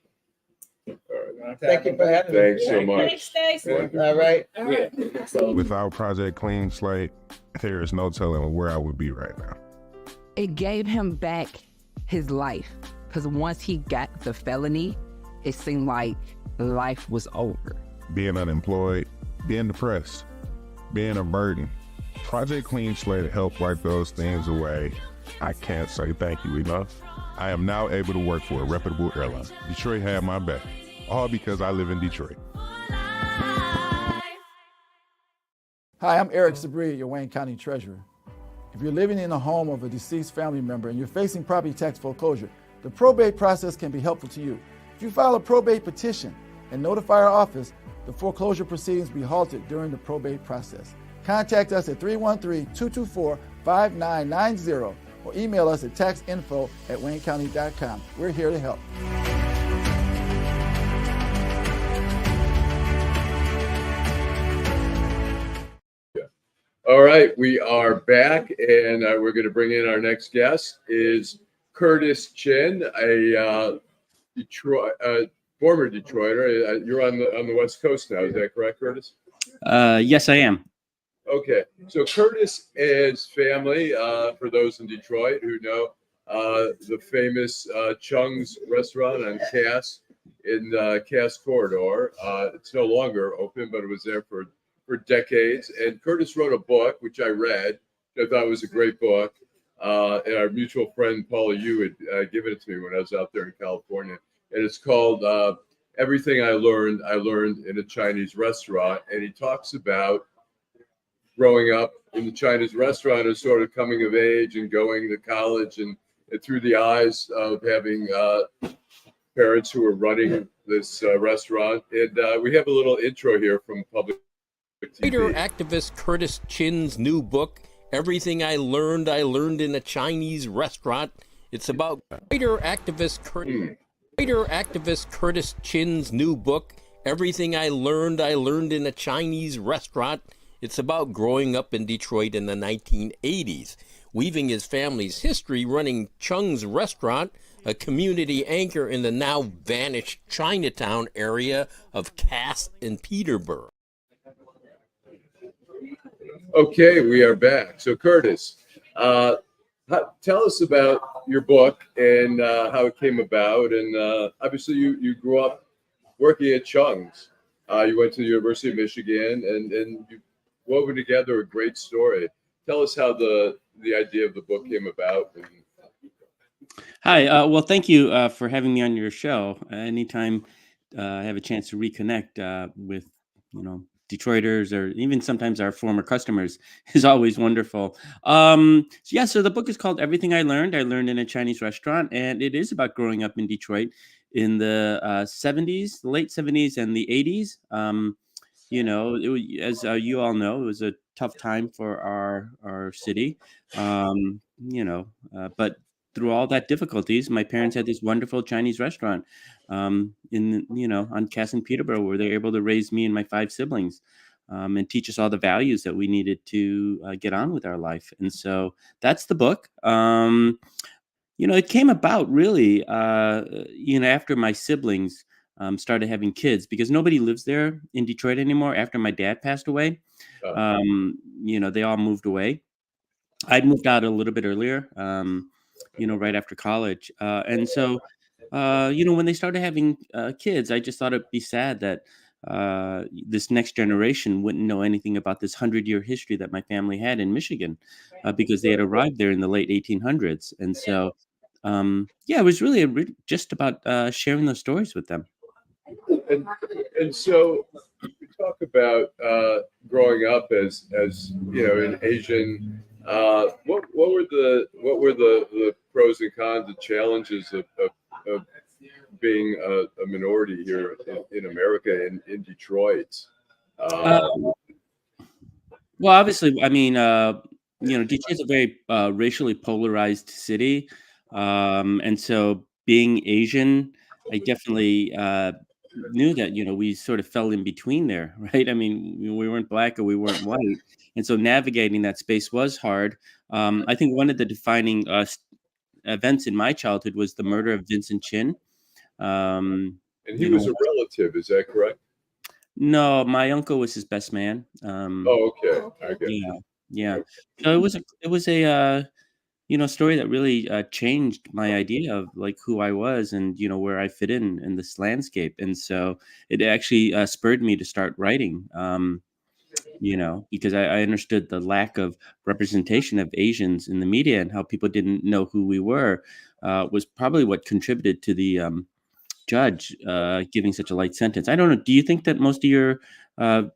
All right. Thank you for having me. Thanks so Thank you. much. Thanks, Stacey. All right. All right. So Without Project Clean Slate, there is no telling where I would be right now. It gave him back his life, because once he got the felony, it seemed like life was over. Being unemployed, being depressed, being a burden. Project Clean Slate helped wipe those things away. I can't say thank you enough. I am now able to work for a reputable airline. Detroit had my back, all because I live in Detroit. Hi, I'm Eric Sabri, your Wayne County Treasurer. If you're living in a home of a deceased family member and you're facing property tax foreclosure, the probate process can be helpful to you. If you file a probate petition and notify our office, the foreclosure proceedings will be halted during the probate process. Contact us at 313-224-5990 or email us at taxinfo@waynecounty.com. We're here to help. All right, we are back, and we're going to bring in our next guest is Curtis Chin, a Detroit, former Detroiter. You're on the West Coast now, is that correct, Curtis? Yes, I am. Okay, so Curtis and his family, for those in Detroit who know, the famous Chung's restaurant on Cass in Cass Corridor. It's no longer open, but it was there for decades. And Curtis wrote a book, which I read, which I thought was a great book. And our mutual friend Paula Yu had given it to me when I was out there in California. And it's called Everything I Learned in a Chinese Restaurant. And he talks about growing up in the Chinese restaurant and sort of coming of age and going to college and through the eyes of having parents who were running this restaurant. And we have a little intro here from Public TV. Writer activist Curtis Chin's new book, Everything I Learned in a Chinese Restaurant. It's about writer activist Curtis Chin's new book, Everything I Learned in a Chinese Restaurant. It's about growing up in Detroit in the 1980s, weaving his family's history running Chung's restaurant, a community anchor in the now vanished Chinatown area of Cass and Peterborough. Okay, we are back. So Curtis, tell us about your book and how it came about. And obviously you grew up working at Chung's. You went to the University of Michigan and you woven together a great story. Tell us how the idea of the book came about. Hi. Well, thank you for having me on your show. Anytime I have a chance to reconnect with, Detroiters or even sometimes our former customers is always wonderful. So the book is called Everything I Learned in a Chinese Restaurant. And it is about growing up in Detroit in the 70s, the late 70s and the 80s. As you all know, it was a tough time for our city. But through all that difficulties, my parents had this wonderful Chinese restaurant on Cass and Peterborough, where they were able to raise me and my 5 siblings and teach us all the values that we needed to get on with our life. And so that's the book. It came about really, after my siblings started having kids, because nobody lives there in Detroit anymore after my dad passed away. They all moved away. I'd moved out a little bit earlier, right after college. And so, when they started having kids, I just thought it'd be sad that this next generation wouldn't know anything about this 100-year history that my family had in Michigan because they had arrived there in the late 1800s. And so, it was really just about sharing those stories with them. And so we talk about growing up as an Asian. What were the pros and cons, the challenges of being a minority here in America in Detroit? Well, obviously, Detroit's a very racially polarized city, and so being Asian, I definitely knew that we sort of fell in between there, right? I mean, we weren't black or we weren't white, and so navigating that space was hard. I think one of the defining events in my childhood was the murder of Vincent Chin. And he was a relative, is that correct? No, my uncle was his best man. Okay. I get it. Yeah. So it was a story that really changed my idea of like who I was and where I fit in this landscape. And so it actually spurred me to start writing. because I understood the lack of representation of Asians in the media and how people didn't know who we were, was probably what contributed to the judge giving such a light sentence. I don't know. Do you think that most of your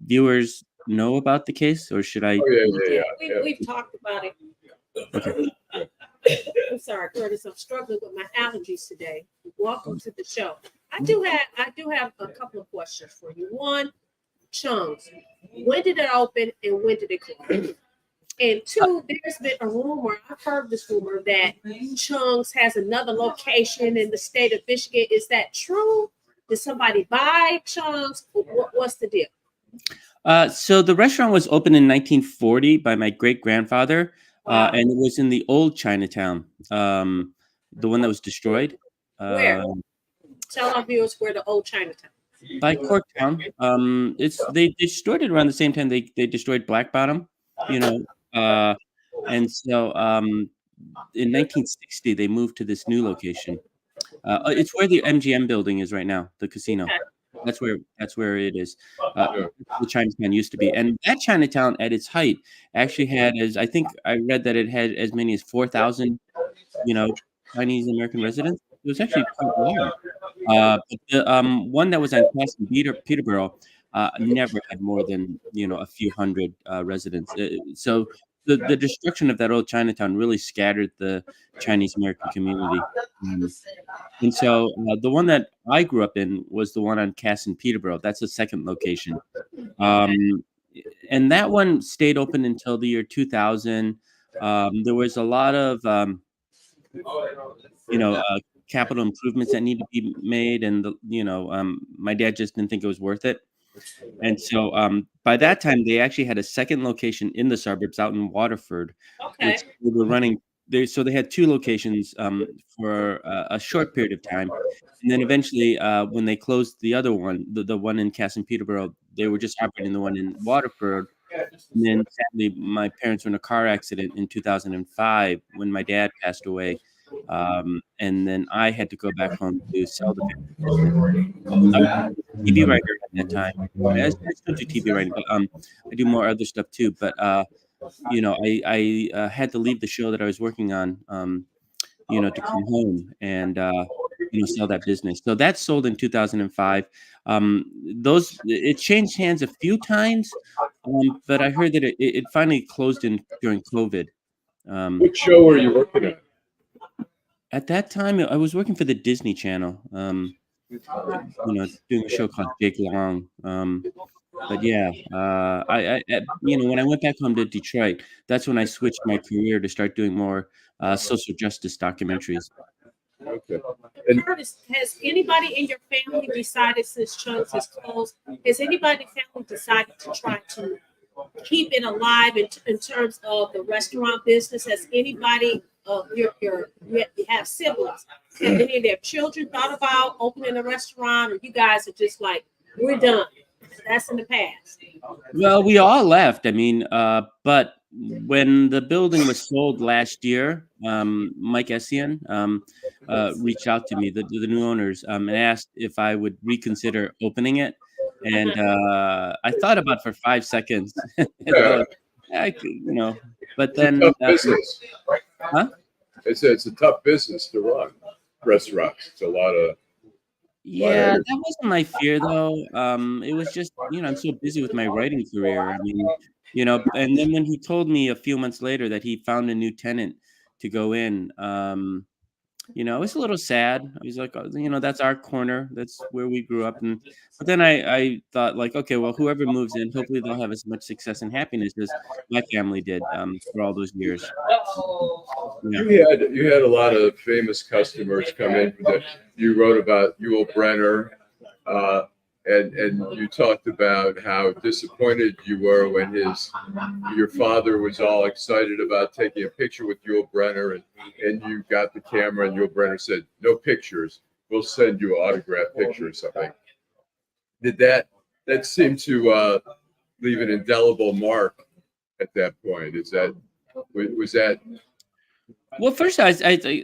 viewers know about the case, or should I? Oh, We've talked about it. Okay. I'm sorry, Curtis. I'm struggling with my allergies today. Welcome to the show. I do have a couple of questions for you. One, Chung's. When did it open and when did it close? And two, there's been a rumor, I've heard this rumor that Chung's has another location in the state of Michigan. Is that true? Did somebody buy Chung's? What's the deal? So the restaurant was opened in 1940 by my great grandfather, and it was in the old Chinatown, the one that was destroyed. Where? Tell our viewers where the old Chinatown. By Corktown. They destroyed it around the same time they destroyed Black Bottom, and so in 1960 they moved to this new location. It's where the MGM building is right now, the casino. Okay. That's where it is. The Chinatown used to be, and that Chinatown at its height actually had, as I think I read that it had as many as 4,000, Chinese American residents. It was actually quite large. But the one that was on Castle Peterborough never had more than a few hundred residents. So the destruction of that old Chinatown really scattered the Chinese American community. And so the one that I grew up in was the one on Cass and Peterborough. That's the second location. And that one stayed open until the year 2000. There was a lot of, capital improvements that need to be made. And, my dad just didn't think it was worth it. And so by that time, they actually had a second location in the suburbs out in Waterford, which they were running. So they had two locations for a short period of time. And then eventually, when they closed the other one, the one in Cass and Peterborough, they were just operating the one in Waterford. And then sadly, my parents were in a car accident in 2005 when my dad passed away. And then I had to go back home to sell the business. I was a TV writer at that time. I still do TV writing, but I do more other stuff too. But I had to leave the show that I was working on, to come home and sell that business. So that sold in 2005. It changed hands a few times, but I heard that it finally closed during COVID. Which show were you working on? At that time, I was working for the Disney Channel, doing a show called Jake Long. But yeah, when I went back home to Detroit, that's when I switched my career to start doing more social justice documentaries. Okay. Curtis, has anybody in your family decided, since Chung's is closed, has anybody in your family decided to try to keep it alive in terms of the restaurant business? Has anybody you have siblings, have any of their children thought about opening a restaurant, or you guys are just like, we're done, that's in the past? Well, we all left. I mean, but when the building was sold last year, Mike Essien reached out to me, the new owners, and asked if I would reconsider opening it. And I thought about it for 5 seconds. But then business. Huh? It's a tough business to run restaurants. It's a lot of. Yeah, that wasn't my fear though. It was just, I'm so busy with my writing career. I mean, and then when he told me a few months later that he found a new tenant to go in, it was a little sad. I was like, that's our corner. That's where we grew up. But then I thought, like, okay, well, whoever moves in, hopefully they'll have as much success and happiness as my family did for all those years. Yeah. You had a lot of famous customers come in that you wrote about. Yul Brynner, and you talked about how disappointed you were when your father was all excited about taking a picture with Yul Brynner, and you got the camera, and Yul Brynner said, "No pictures. We'll send you an autographed picture or something." Did that seem to leave an indelible mark at that point? Was that? Well, first I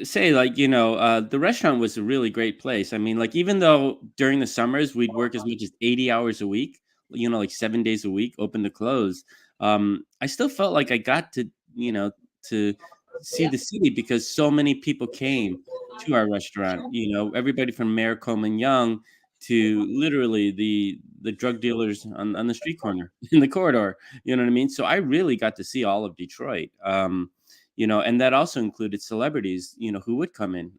say, like, the restaurant was a really great place. I mean, like, even though during the summers we'd work as much as 80 hours a week, like 7 days a week, open to close, I still felt like I got to, to see the city because so many people came to our restaurant. Everybody from Mayor Coleman Young to literally the drug dealers on the street corner in the corridor. You know what I mean? So I really got to see all of Detroit. And that also included celebrities, who would come in.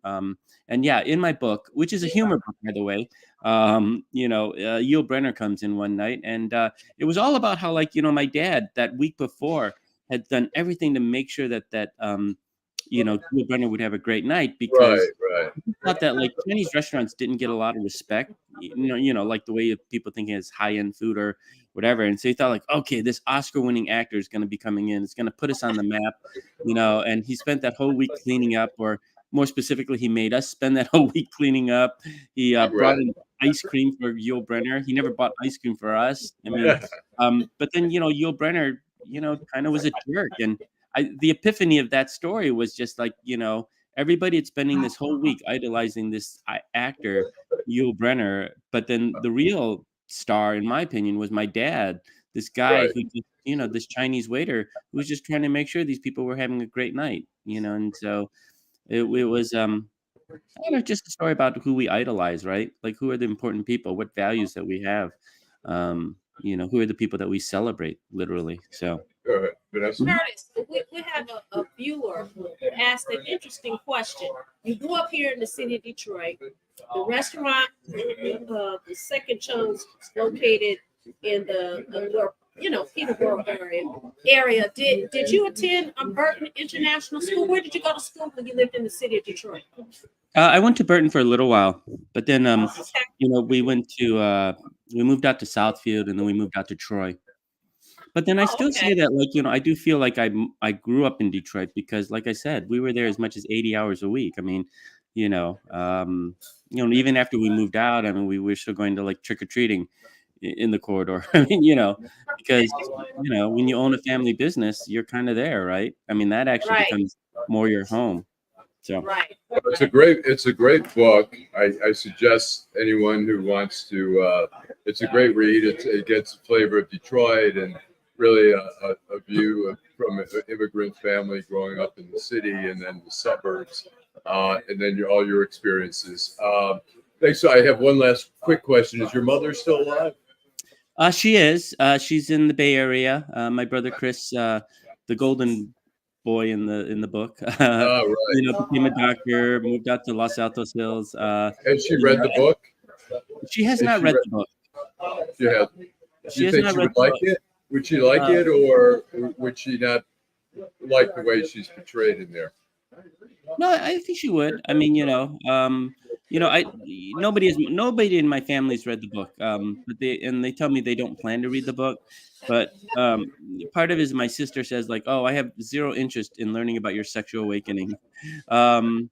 And yeah, in my book, which is a humor book, by the way, Yul Brynner comes in one night, and it was all about how, my dad that week before had done everything to make sure that Yul Brynner would have a great night because Right. he thought that Chinese restaurants didn't get a lot of respect, like the way of people thinking it's high-end food or whatever. And so he thought okay, this Oscar-winning actor is going to be coming in. It's going to put us on the map, and he spent that whole week cleaning up, or more specifically, he made us spend that whole week cleaning up. He brought in ice cream for Yul Brynner. He never bought ice cream for us. I mean, but then, Yul Brynner, kind of was a jerk. And the epiphany of that story was just everybody had spending this whole week idolizing this actor, Yul Brynner. But then the real star, in my opinion, was my dad, this guy who just, this Chinese waiter who was just trying to make sure these people were having a great night, and so it was just a story about who we idolize, right? Like, who are the important people, what values that we have, who are the people that we celebrate, literally. So Go ahead, Vanessa. Curtis, we have a viewer who asked an interesting question. You grew up here in the city of Detroit. The restaurant, the second Chung's, located in the Peterborough area. Did you attend Burton International School? Where did you go to school when you lived in the city of Detroit? I went to Burton for a little while, but then we moved out to Southfield, and then we moved out to Troy. But then I still say that, I do feel like I grew up in Detroit because, like I said, we were there as much as 80 hours a week. I mean, even after we moved out, I mean, we were still going to trick or treating in the corridor. I mean, because when you own a family business, you're kind of there, right? I mean, that actually becomes more your home. So It's a great book. I suggest anyone who wants to. It's a great read. It gets a flavor of Detroit and really a view from an immigrant family growing up in the city and then the suburbs, and then all your experiences. Thanks. So I have one last quick question. Is your mother still alive? She is. She's in the Bay Area. My brother Chris, the golden boy in the book, became a doctor, moved out to Los Altos Hills. Has she read the book? She has not read the book. She has. Do you think she would like it? Would she like it, or would she not like the way she's portrayed in there? No, I think she would. I mean, nobody in my family's read the book. But they tell me they don't plan to read the book. But part of it is my sister says oh, I have zero interest in learning about your sexual awakening. My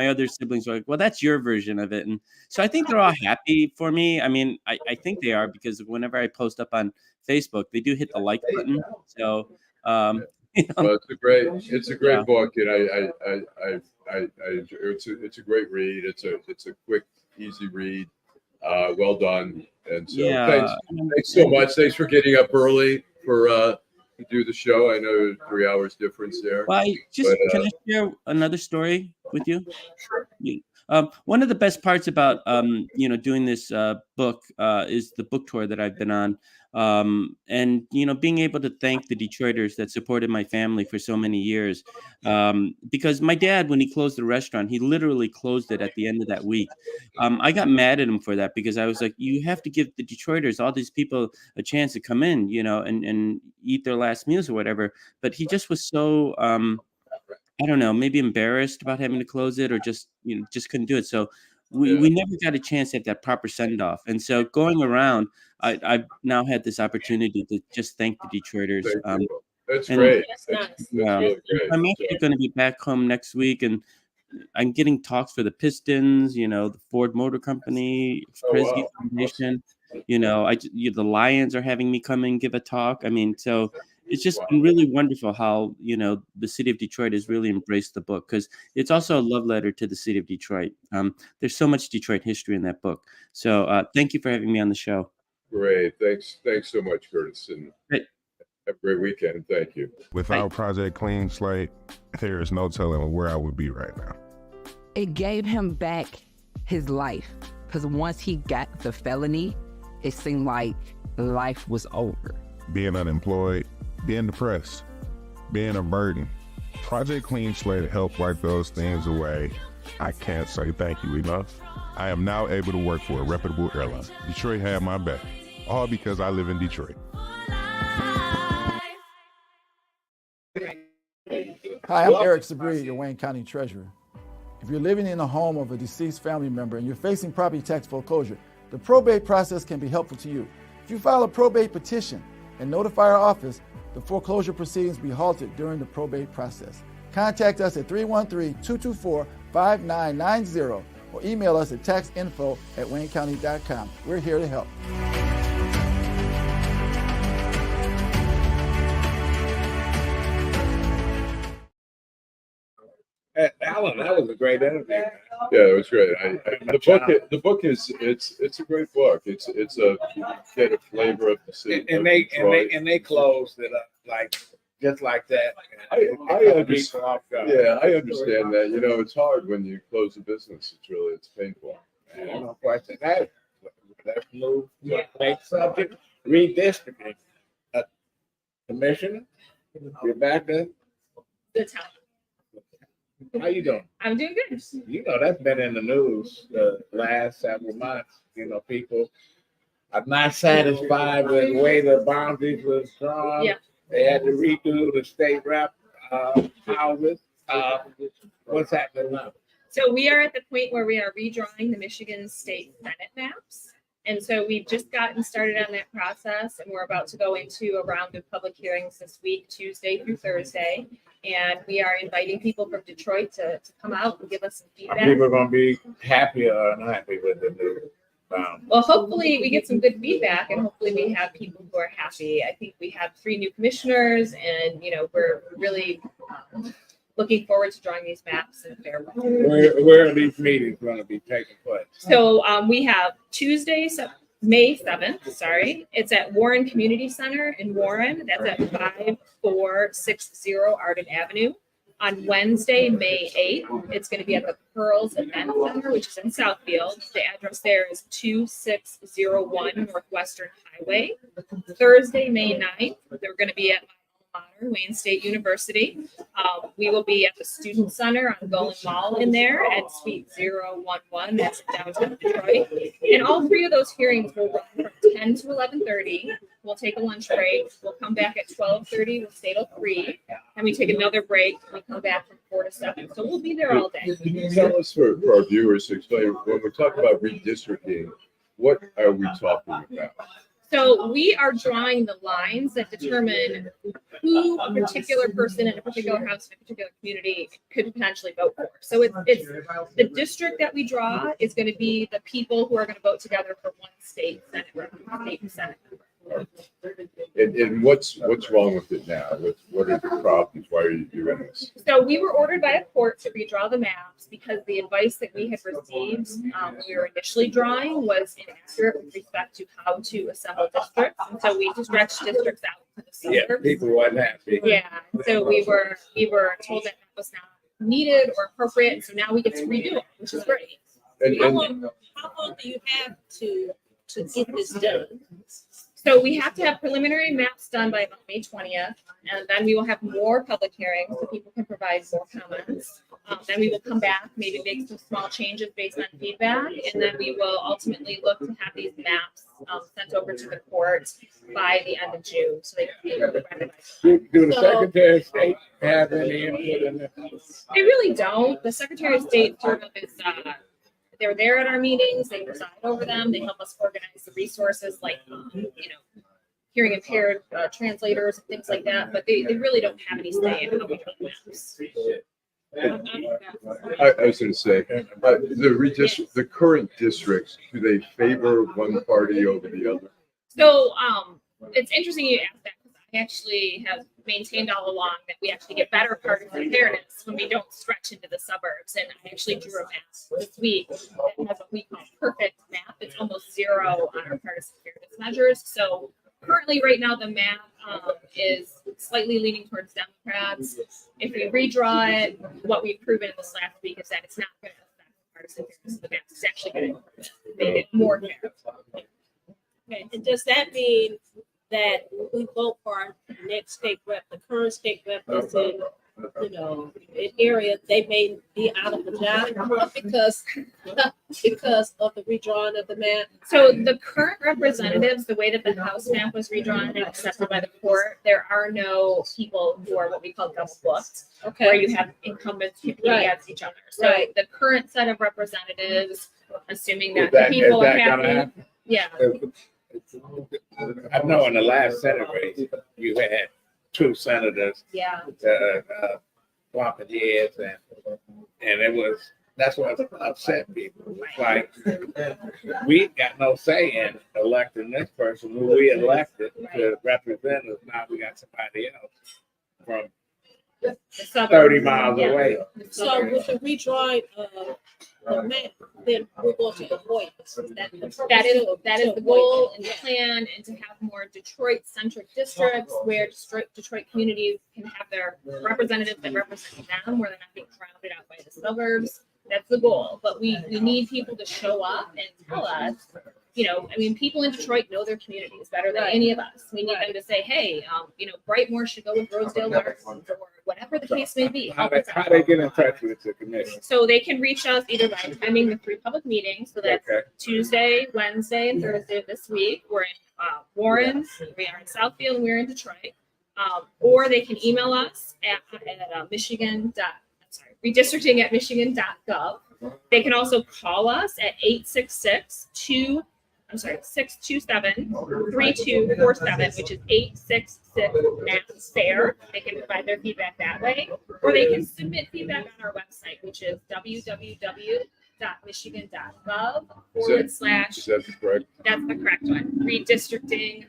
other siblings are like, well, that's your version of it. And so I think they're all happy for me. I mean, I think they are, because whenever I post up on Facebook, they do hit the like button. So well, it's a great book, and I enjoy, it's a great read. It's a quick, easy read. Well done. And so thanks so much. Thanks for getting up early to do the show. I know 3 hours difference there. Well, can I share another story with you? Sure. One of the best parts about doing this book is the book tour that I've been on. And being able to thank the Detroiters that supported my family for so many years, because my dad, when he closed the restaurant, he literally closed it at the end of that week. I got mad at him for that, because I was like, you have to give the Detroiters, all these people, a chance to come in, and eat their last meals or whatever. But he just was so I don't know, maybe embarrassed about having to close it, or just couldn't do it. So we never got a chance at that proper send off. And so going around, I've now had this opportunity to just thank the Detroiters. That's great. That's really great. I'm actually going to be back home next week, and I'm getting talks for the Pistons, the Ford Motor Company, Kresge Foundation. The Lions are having me come and give a talk. I mean, so it's just been really wonderful how, the city of Detroit has really embraced the book, because it's also a love letter to the city of Detroit. There's so much Detroit history in that book. So thank you for having me on the show. Great. Thanks so much, Curtis, and Great. have a great weekend. Thank you. Without Project Clean Slate, there is no telling where I would be right now. It gave him back his life, because once he got the felony, it seemed like life was over. Being unemployed, being depressed, being a burden. Project Clean Slate helped wipe those things away. I can't say thank you enough. I am now able to work for a reputable airline. Detroit had my back, all because I live in Detroit. Hi, I'm Eric Sabri, your Wayne County Treasurer. If you're living in the home of a deceased family member and you're facing property tax foreclosure, the probate process can be helpful to you. If you file a probate petition and notify our office, the foreclosure proceedings will be halted during the probate process. Contact us at 313-224-5990 or email us at taxinfo@waynecounty.com. We're here to help. Allan, that was a great interview. Yeah, it was great. The book is it's a great book. It's a get a flavor of the city. And they closed it up just like that. I understand. Yeah, I understand that. You know, it's hard when you close a business. It's painful. No question. Let's move to the next subject. Redistricting. Commissioner Rebecca. Good time. How you doing? I'm doing good. You know, that's been in the news the last several months. You know, people are not satisfied with the way the boundaries was drawn. Yeah. They had to redo the state rep houses. What's happening now? So we are at the point where we are redrawing the Michigan State Senate maps. And so we've just gotten started on that process, and we're about to go into a round of public hearings this week, Tuesday through Thursday. And we are inviting people from Detroit to come out and give us some feedback. Are people going to be happy or unhappy with the new boundaries? Well, hopefully we get some good feedback, and hopefully we have people who are happy. I think we have 3 new commissioners, and we're really looking forward to drawing these maps in a fair way. Where are these meetings going to be taking place? So we have Tuesday, May 7th, it's at Warren Community Center in Warren. That's at 5460 Arden Avenue. On Wednesday, May 8th, it's going to be at the Pearls Event Center, which is in Southfield. The address there is 2601 Northwestern Highway. Thursday, May 9th, they're going to be at Wayne State University. We will be at the Student Center on Golden Mall in there at Suite 011. That's in downtown Detroit. And all 3 of those hearings will run from 10 to 11:30. We'll take a lunch break. We'll come back at 12:30. We'll stay till 3. And we take another break. We come back from 4 to 7. So we'll be there all day. Can you tell us for our viewers to explain when we talk about redistricting, what are we talking about? So we are drawing the lines that determine who a particular person in a particular house in a particular community could potentially vote for. So it's the district that we draw is going to be the people who are going to vote together for one state senate member. And what's wrong with it now? What are the problems? Why are you doing this? So we were ordered by a court to redraw the maps because the advice that we had received when we were initially drawing was inaccurate with respect to how to assemble districts. And so we stretched districts out to the suburbs. Yeah, people weren't happy. Yeah, so we were told that was not needed or appropriate, and so now we get to redo it, which is great. How long do you have to get this done? So we have to have preliminary maps done by about May 20th, and then we will have more public hearings so people can provide more comments. Then we will come back, maybe make some small changes based on feedback, and then we will ultimately look to have these maps sent over to the court by the end of June. So they can be recognized. Do the Secretary of State have any input in this? They really don't. The Secretary of State sort of is, they're there at our meetings, they preside over them, they help us organize the resources like, hearing impaired translators and things like that, but they really don't have any say in how we draw maps. I was going to say, the current districts, do they favor one party over the other? So it's interesting you asked that because I actually have maintained all along that we actually get better partisan fairness when we don't stretch into the suburbs. And I actually drew a map this week that has what we call perfect map. It's almost zero on our partisan fairness measures. So currently, right now, the map is slightly leaning towards Democrats. If we redraw it, what we've proven in this last week is that it's not going to affect partisan fairness of the map. It's actually going to make it more fair. Okay, and does that mean that we vote for our next state rep, the current state rep that's in, you know, an area, they may be out of the job because of the redrawing of the map? So the current representatives, the way that the House map was redrawn and accepted by the court, there are no people who are what we call double booked, where you have incumbents competing against each other. So the current set of representatives, assuming that the people are happy, I know in the last Senate race, you had two senators, bumping heads, and it was, that's what upset people. It's like, we got no say in electing this person who we elected to represent us. Now we got somebody else from 30 miles away. So with the redrawing of the map, then we're going to avoid this. That is the goal and the plan, and to have more Detroit-centric districts where Detroit communities can have their representatives that represent them, where they're not being crowded out by the suburbs. That's the goal. But we need people to show up and tell us, you know, I mean, people in Detroit know their communities better than any of us. We need them to say, hey, you know, Brightmoor should go with Rosedale Gardens, or whatever the case may be. How they get in touch with the commission? So they can reach us either by attending the 3 public meetings. So that's Tuesday, Wednesday, and Thursday of this week. We're in Warren, we are in Southfield, and we're in Detroit. Or they can email us at redistricting@michigan.gov. They can also call us at 627-3247, which is 866-MAP-FAIR. They can provide their feedback that way, or they can submit feedback on our website, which is www.michigan.gov / Is that correct? That's the correct one. Redistricting,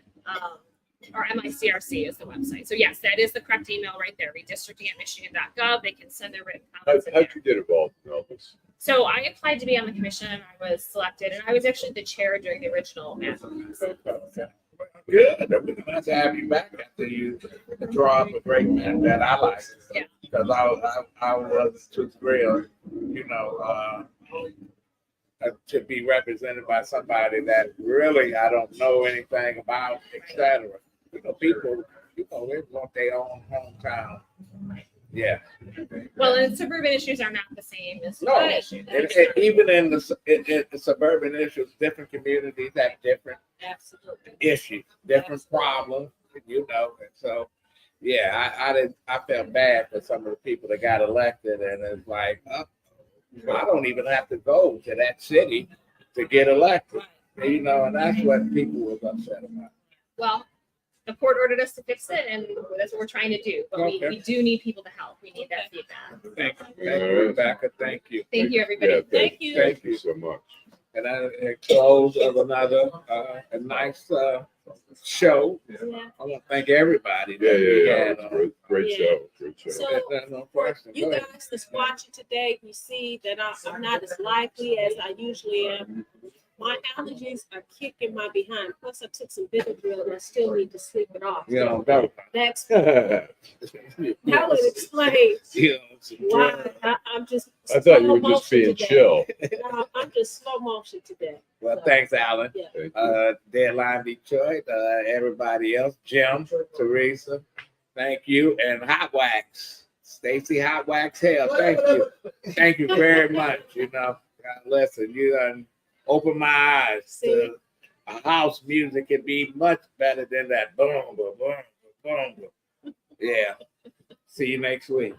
or MICRC is the website. So yes, that is the correct email right there. Redistricting@michigan.gov. They can send their written comments. How'd you get involved in all this? So I applied to be on the commission, and I was selected, and I was actually the chair during the original map. Good. We're glad to have you back after you draw up a great map that I like. Yeah. Because I was too thrilled, you know, to be represented by somebody that really I don't know anything about, etc. You know, people, they want their own hometown. Yeah. Well, and suburban issues are not the same as No, issues. even in the suburban issues, different communities have different issues, different problems, you know. And so, yeah, I felt bad for some of the people that got elected, and it's like, I don't even have to go to that city to get elected, you know, and that's what people was upset about. Well, the court ordered us to fix it, and that's what we're trying to do. But we do need people to help. We need that feedback. Thank you, Rebecca. Thank you. Thank you, everybody. Yeah, Thank you. Thank you so much. And a close of another a nice show. I want to thank everybody. Yeah. That Great show. Great show. So no question. you guys that's watching today, we see that I'm not as lively as I usually am. My allergies are kicking my behind. Plus, I took some Benadryl and I still need to sleep it off. You don't know. That's that would explain why I'm just. I thought you were slow just being motion chill. today. No, I'm just slow motion today. Well, So, thanks, Allan. Yeah. Deadline Detroit, everybody else, Jim, Teresa, thank you, and Hotwaxx, Stacey Hotwaxx Hale, thank you. Thank you very much. You know, listen, you done opened my eyes to house music can be much better than that boom, boom, boom, boom, boom. Yeah. See you next week.